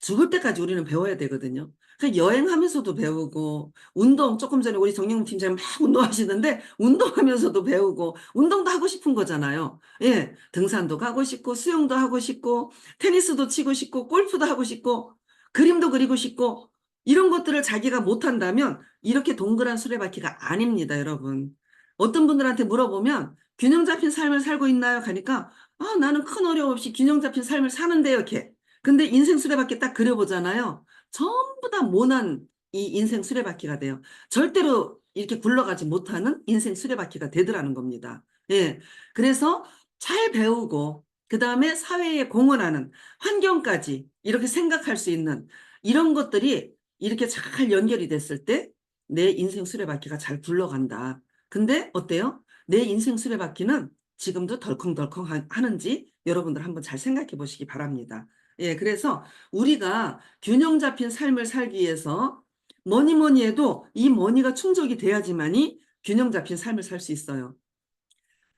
죽을 때까지 우리는 배워야 되거든요. 그 여행하면서도 배우고, 운동, 조금 전에 우리 정영훈 팀장님 막 운동하시는데, 운동하면서도 배우고, 운동도 하고 싶은 거잖아요. 예, 등산도 가고 싶고, 수영도 하고 싶고, 테니스도 치고 싶고, 골프도 하고 싶고, 그림도 그리고 싶고, 이런 것들을 자기가 못한다면, 이렇게 동그란 수레바퀴가 아닙니다, 여러분. 어떤 분들한테 물어보면, 균형 잡힌 삶을 살고 있나요? 가니까, 아, 나는 큰 어려움 없이 균형 잡힌 삶을 사는데요, 이렇게. 근데 인생 수레바퀴 딱 그려보잖아요. 전부 다 모난 이 인생 수레바퀴가 돼요. 절대로 이렇게 굴러가지 못하는 인생 수레바퀴가 되더라는 겁니다. 예. 그래서 잘 배우고, 그 다음에 사회에 공헌하는 환경까지 이렇게 생각할 수 있는 이런 것들이 이렇게 잘 연결이 됐을 때 내 인생 수레바퀴가 잘 굴러간다. 근데 어때요? 내 인생 수레바퀴는 지금도 덜컹덜컹 하는지 여러분들 한번 잘 생각해 보시기 바랍니다. 예, 그래서 우리가 균형 잡힌 삶을 살기 위해서 뭐니 뭐니 해도 이 머니가 충족이 돼야지만이 균형 잡힌 삶을 살 수 있어요.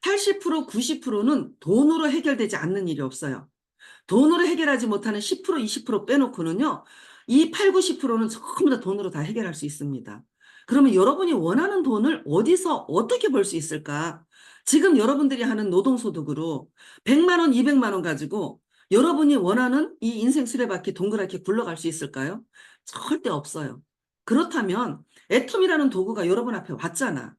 80%, 90%는 돈으로 해결되지 않는 일이 없어요. 돈으로 해결하지 못하는 10%, 20% 빼놓고는요, 이 8, 90%는 전부 다 돈으로 다 해결할 수 있습니다. 그러면 여러분이 원하는 돈을 어디서 어떻게 벌 수 있을까? 지금 여러분들이 하는 노동소득으로 100만 원, 200만 원 가지고 여러분이 원하는 이 인생 수레바퀴 동그랗게 굴러갈 수 있을까요? 절대 없어요. 그렇다면 애텀이라는 도구가 여러분 앞에 왔잖아.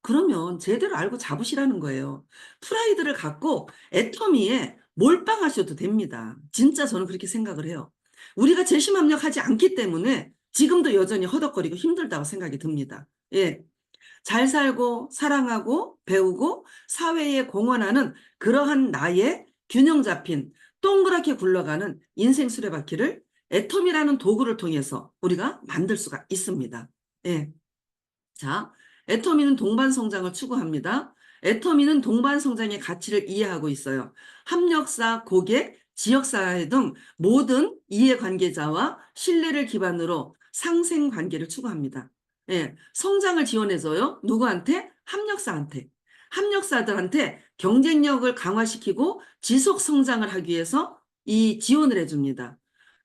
그러면 제대로 알고 잡으시라는 거예요. 프라이드를 갖고 애터미에 몰빵하셔도 됩니다. 진짜 저는 그렇게 생각을 해요. 우리가 재심합력하지 않기 때문에 지금도 여전히 허덕거리고 힘들다고 생각이 듭니다. 예. 잘 살고 사랑하고 배우고 사회에 공헌하는 그러한 나의 균형 잡힌 동그랗게 굴러가는 인생 수레바퀴를 애텀이라는 도구를 통해서 우리가 만들 수가 있습니다. 예. 자, 애터미는 동반 성장을 추구합니다. 애터미는 동반 성장의 가치를 이해하고 있어요. 협력사, 고객, 지역사회 등 모든 이해관계자와 신뢰를 기반으로 상생 관계를 추구합니다. 예, 성장을 지원해줘요. 누구한테? 협력사한테. 협력사들한테 경쟁력을 강화시키고 지속 성장을 하기 위해서 이 지원을 해줍니다.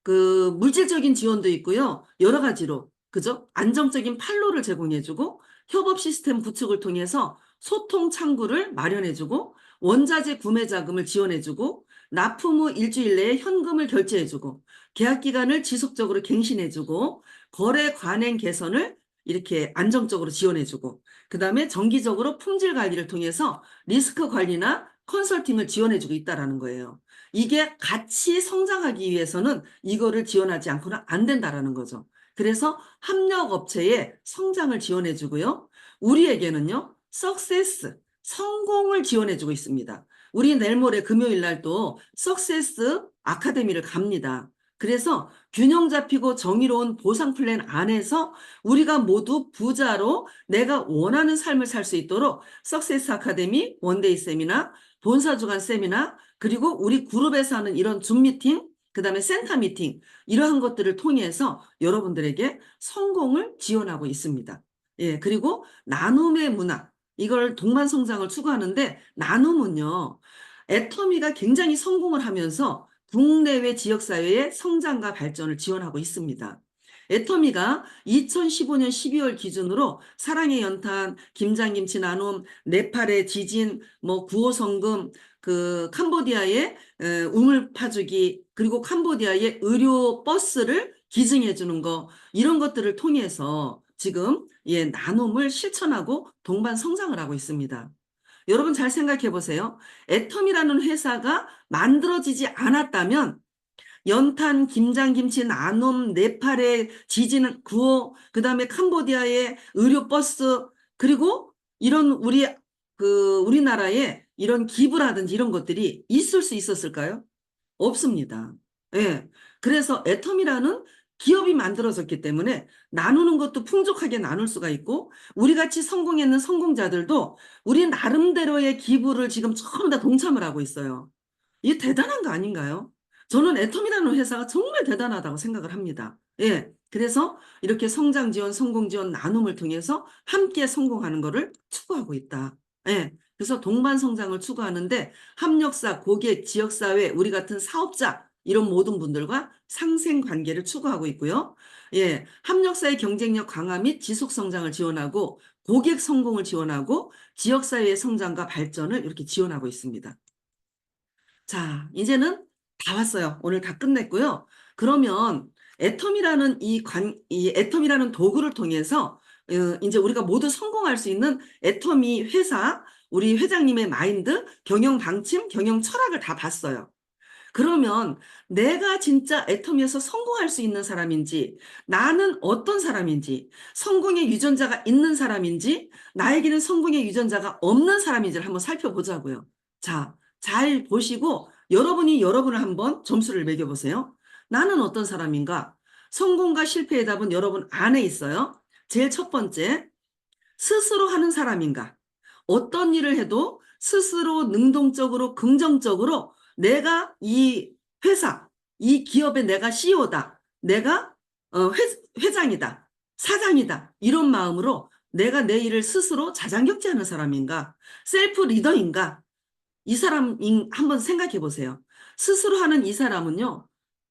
그 물질적인 지원도 있고요. 여러 가지로. 그죠? 안정적인 판로를 제공해주고 협업 시스템 구축을 통해서 소통 창구를 마련해주고 원자재 구매 자금을 지원해주고 납품 후 일주일 내에 현금을 결제해주고 계약 기간을 지속적으로 갱신해주고 거래 관행 개선을 이렇게 안정적으로 지원해주고 그 다음에 정기적으로 품질 관리를 통해서 리스크 관리나 컨설팅을 지원해주고 있다는 거예요. 이게 같이 성장하기 위해서는 이거를 지원하지 않고는 안 된다는 거죠. 그래서 협력업체의 성장을 지원해주고요. 우리에게는요, 석세스, 성공을 지원해주고 있습니다. 우리 내일 모레 금요일 날도 석세스 아카데미를 갑니다. 그래서 균형 잡히고 정의로운 보상 플랜 안에서 우리가 모두 부자로 내가 원하는 삶을 살 수 있도록 석세스 아카데미, 원데이 세미나, 본사 주간 세미나, 그리고 우리 그룹에서 하는 이런 줌 미팅, 그 다음에 센터 미팅, 이러한 것들을 통해서 여러분들에게 성공을 지원하고 있습니다. 예, 그리고 나눔의 문화, 이걸 동반 성장을 추구하는데 나눔은요, 애터미가 굉장히 성공을 하면서 국내외 지역사회의 성장과 발전을 지원하고 있습니다. 애터미가 2015년 12월 기준으로 사랑의 연탄, 김장김치 나눔, 네팔의 지진, 뭐 구호성금, 그 캄보디아의 우물 파주기, 그리고 캄보디아의 의료 버스를 기증해 주는 거, 이런 것들을 통해서 지금 나눔을 실천하고 동반 성장을 하고 있습니다. 여러분 잘 생각해 보세요. 애텀이라는 회사가 만들어지지 않았다면 연탄, 김장김치, 나눔, 네팔의 지진 구호, 그 다음에 캄보디아의 의료버스, 그리고 이런 우리나라의 이런 기부라든지 이런 것들이 있을 수 있었을까요? 없습니다. 예. 그래서 애텀이라는 기업이 만들어졌기 때문에 나누는 것도 풍족하게 나눌 수가 있고, 우리 같이 성공했는 성공자들도 우리 나름대로의 기부를 지금 전부 다 동참을 하고 있어요. 이게 대단한 거 아닌가요? 저는 애텀이라는 회사가 정말 대단하다고 생각을 합니다. 예. 그래서 이렇게 성장 지원, 성공 지원 나눔을 통해서 함께 성공하는 것을 추구하고 있다. 예. 그래서 동반 성장을 추구하는데 협력사, 고객, 지역사회, 우리 같은 사업자 이런 모든 분들과 상생 관계를 추구하고 있고요. 예. 협력사의 경쟁력 강화 및 지속 성장을 지원하고 고객 성공을 지원하고 지역사회의 성장과 발전을 이렇게 지원하고 있습니다. 자, 이제는 다 왔어요. 오늘 다 끝냈고요. 그러면 애텀이라는 이 애텀이라는 도구를 통해서 이제 우리가 모두 성공할 수 있는 애텀이 회사, 우리 회장님의 마인드, 경영 방침, 경영 철학을 다 봤어요. 그러면 내가 진짜 애텀에서 성공할 수 있는 사람인지, 나는 어떤 사람인지, 성공의 유전자가 있는 사람인지, 나에게는 성공의 유전자가 없는 사람인지를 한번 살펴보자고요. 자, 잘 보시고 여러분이 여러분을 한번 점수를 매겨보세요. 나는 어떤 사람인가? 성공과 실패의 답은 여러분 안에 있어요. 제일 첫 번째, 스스로 하는 사람인가? 어떤 일을 해도 스스로 능동적으로, 긍정적으로 내가 이 회사, 이 기업의 내가 CEO다. 내가 회장이다. 사장이다. 이런 마음으로 내가 내 일을 스스로 자장격제하는 사람인가? 셀프 리더인가? 이 사람 한번 생각해 보세요. 스스로 하는 이 사람은요,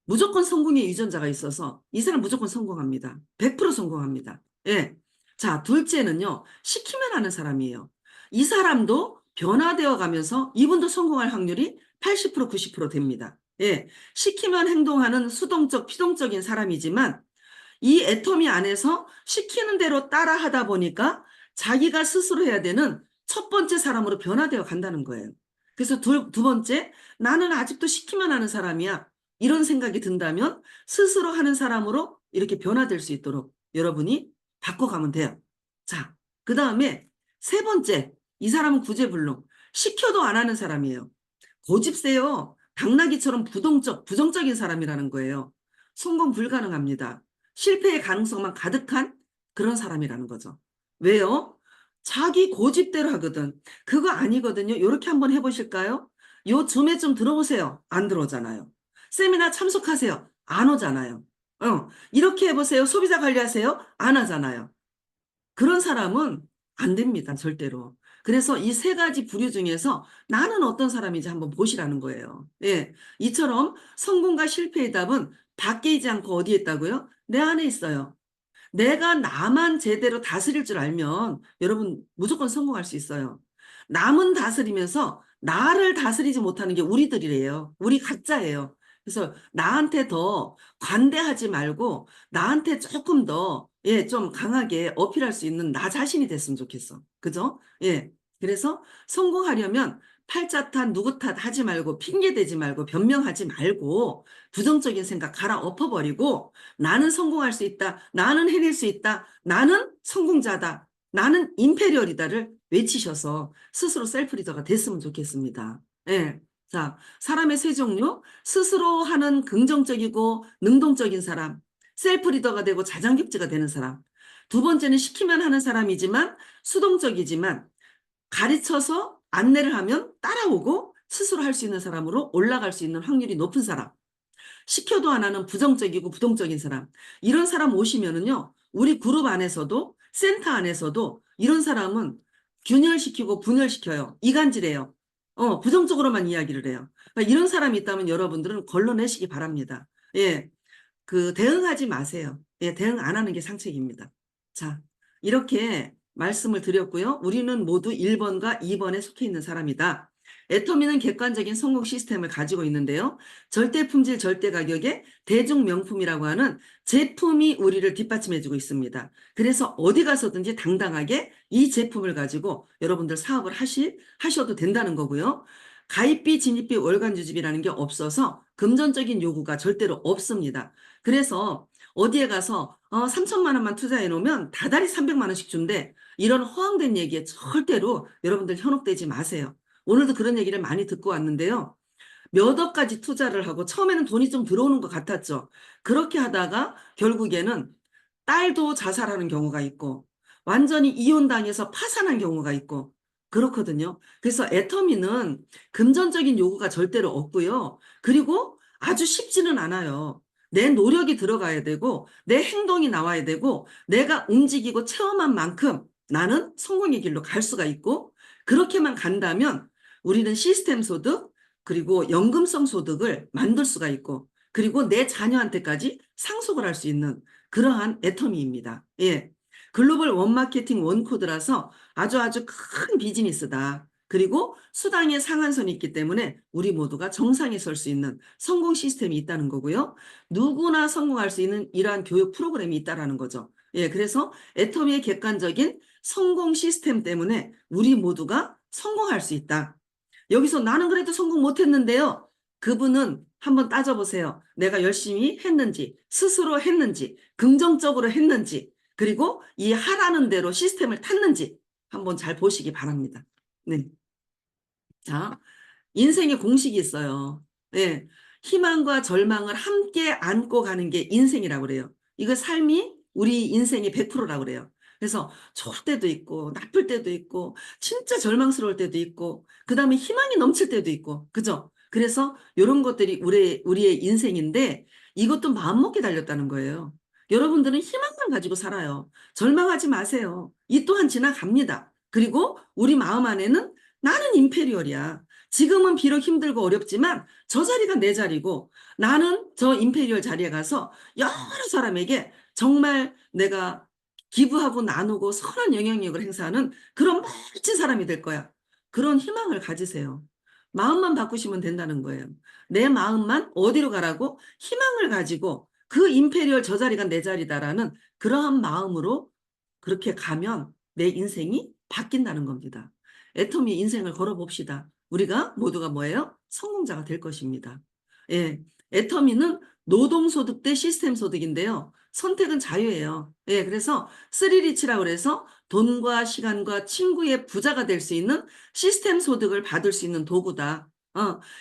무조건 성공의 유전자가 있어서 이 사람 무조건 성공합니다. 100% 성공합니다. 예. 자, 둘째는요, 시키면 하는 사람이에요. 이 사람도 변화되어 가면서 이분도 성공할 확률이 80% 90% 됩니다. 예. 시키면 행동하는 수동적, 피동적인 사람이지만 이 애터미 안에서 시키는 대로 따라 하다 보니까 자기가 스스로 해야 되는 첫 번째 사람으로 변화되어 간다는 거예요. 그래서 두 번째, 나는 아직도 시키면 하는 사람이야. 이런 생각이 든다면 스스로 하는 사람으로 이렇게 변화될 수 있도록 여러분이 바꿔가면 돼요. 자, 그 다음에 세 번째, 이 사람은 구제불능. 시켜도 안 하는 사람이에요. 고집세요. 당나귀처럼 부정적인 사람이라는 거예요. 성공 불가능합니다. 실패의 가능성만 가득한 그런 사람이라는 거죠. 왜요? 자기 고집대로 하거든. 그거 아니거든요. 이렇게 한번 해보실까요? 요 줌에 좀 들어보세요. 안 들어오잖아요. 세미나 참석하세요. 안 오잖아요. 이렇게 해보세요. 소비자 관리하세요. 안 하잖아요. 그런 사람은 안 됩니다. 절대로. 그래서 이 세 가지 부류 중에서 나는 어떤 사람인지 한번 보시라는 거예요. 예. 이처럼 성공과 실패의 답은 밖에 있지 않고 어디에 있다고요? 내 안에 있어요. 내가 나만 제대로 다스릴 줄 알면 여러분 무조건 성공할 수 있어요. 남은 다스리면서 나를 다스리지 못하는 게 우리들이래요. 우리 각자예요. 그래서 나한테 더 관대하지 말고 나한테 조금 더, 예, 좀 강하게 어필할 수 있는 나 자신이 됐으면 좋겠어. 그죠? 예. 그래서 성공하려면 팔자 탓, 누구 탓 하지 말고 핑계 대지 말고 변명하지 말고 부정적인 생각 갈아 엎어버리고 나는 성공할 수 있다. 나는 해낼 수 있다. 나는 성공자다. 나는 임페리얼이다를 외치셔서 스스로 셀프 리더가 됐으면 좋겠습니다. 예. 자, 사람의 세 종류, 스스로 하는 긍정적이고 능동적인 사람, 셀프 리더가 되고 자장격제가 되는 사람. 두 번째는 시키면 하는 사람이지만 수동적이지만 가르쳐서 안내를 하면 따라오고 스스로 할 수 있는 사람으로 올라갈 수 있는 확률이 높은 사람. 시켜도 안 하는 부정적이고 부동적인 사람. 이런 사람 오시면은요, 우리 그룹 안에서도, 센터 안에서도 이런 사람은 균열시키고 분열시켜요. 이간질해요. 부정적으로만 이야기를 해요. 그러니까 이런 사람이 있다면 여러분들은 걸러내시기 바랍니다. 예, 대응하지 마세요. 예, 대응 안 하는 게 상책입니다. 자, 이렇게 말씀을 드렸고요. 우리는 모두 1번과 2번에 속해 있는 사람이다. 애터미는 객관적인 성공 시스템을 가지고 있는데요. 절대 품질, 절대 가격의 대중 명품이라고 하는 제품이 우리를 뒷받침해주고 있습니다. 그래서 어디 가서든지 당당하게 이 제품을 가지고 여러분들 사업을 하셔도 된다는 거고요. 가입비, 진입비, 월간 유지비라는 게 없어서 금전적인 요구가 절대로 없습니다. 그래서 어디에 가서 3천만 원만 투자해 놓으면 다달이 300만 원씩 준대. 이런 허황된 얘기에 절대로 여러분들 현혹되지 마세요. 오늘도 그런 얘기를 많이 듣고 왔는데요. 몇 억까지 투자를 하고 처음에는 돈이 좀 들어오는 것 같았죠. 그렇게 하다가 결국에는 딸도 자살하는 경우가 있고 완전히 이혼당해서 파산한 경우가 있고 그렇거든요. 그래서 애터미는 금전적인 요구가 절대로 없고요. 그리고 아주 쉽지는 않아요. 내 노력이 들어가야 되고 내 행동이 나와야 되고 내가 움직이고 체험한 만큼 나는 성공의 길로 갈 수가 있고 그렇게만 간다면 우리는 시스템 소득 그리고 연금성 소득을 만들 수가 있고 그리고 내 자녀한테까지 상속을 할 수 있는 그러한 애터미입니다. 예. 글로벌 원마케팅 원코드라서 아주 큰 비즈니스다. 그리고 수당의 상한선이 있기 때문에 우리 모두가 정상에 설 수 있는 성공 시스템이 있다는 거고요. 누구나 성공할 수 있는 이러한 교육 프로그램이 있다는 거죠. 예, 그래서 애터미의 객관적인 성공 시스템 때문에 우리 모두가 성공할 수 있다. 여기서 나는 그래도 성공 못했는데요. 그분은 한번 따져보세요. 내가 열심히 했는지, 스스로 했는지, 긍정적으로 했는지, 그리고 이 하라는 대로 시스템을 탔는지 한번 잘 보시기 바랍니다. 네. 자, 인생의 공식이 있어요. 네. 희망과 절망을 함께 안고 가는 게 인생이라고 그래요. 이거 삶이 우리 인생의 100%라고 그래요. 그래서 좋을 때도 있고 나쁠 때도 있고 진짜 절망스러울 때도 있고 그다음에 희망이 넘칠 때도 있고 그죠? 그래서 이런 것들이 우리의 인생인데 이것도 마음먹기 달렸다는 거예요. 여러분들은 희망만 가지고 살아요. 절망하지 마세요. 이 또한 지나갑니다. 그리고 우리 마음 안에는 나는 임페리얼이야. 지금은 비록 힘들고 어렵지만 저 자리가 내 자리고 나는 저 임페리얼 자리에 가서 여러 사람에게 정말 내가 기부하고 나누고 선한 영향력을 행사하는 그런 멋진 사람이 될 거야. 그런 희망을 가지세요. 마음만 바꾸시면 된다는 거예요. 내 마음만 어디로 가라고 희망을 가지고 그 임페리얼 저 자리가 내 자리다라는 그러한 마음으로 그렇게 가면 내 인생이 바뀐다는 겁니다. 애터미 인생을 걸어봅시다. 우리가 모두가 뭐예요? 성공자가 될 것입니다. 예, 애터미는 노동소득 대 시스템 소득인데요. 선택은 자유예요. 예, 그래서 스리리치라고 그래서 돈과 시간과 친구의 부자가 될 수 있는 시스템 소득을 받을 수 있는 도구다.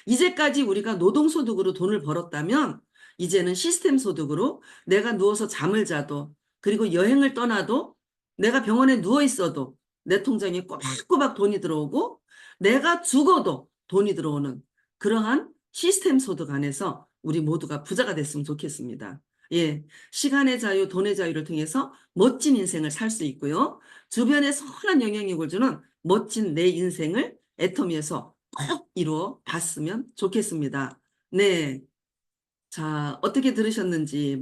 이제까지 우리가 노동소득으로 돈을 벌었다면 이제는 시스템 소득으로 내가 누워서 잠을 자도 그리고 여행을 떠나도 내가 병원에 누워 있어도 내 통장에 꼬박꼬박 돈이 들어오고 내가 죽어도 돈이 들어오는 그러한 시스템 소득 안에서 우리 모두가 부자가 됐으면 좋겠습니다. 예, 시간의 자유, 돈의 자유를 통해서 멋진 인생을 살 수 있고요. 주변에 선한 영향력을 주는 멋진 내 인생을 애터미에서 꼭 이루어 봤으면 좋겠습니다. 네. 자, 어떻게 들으셨는지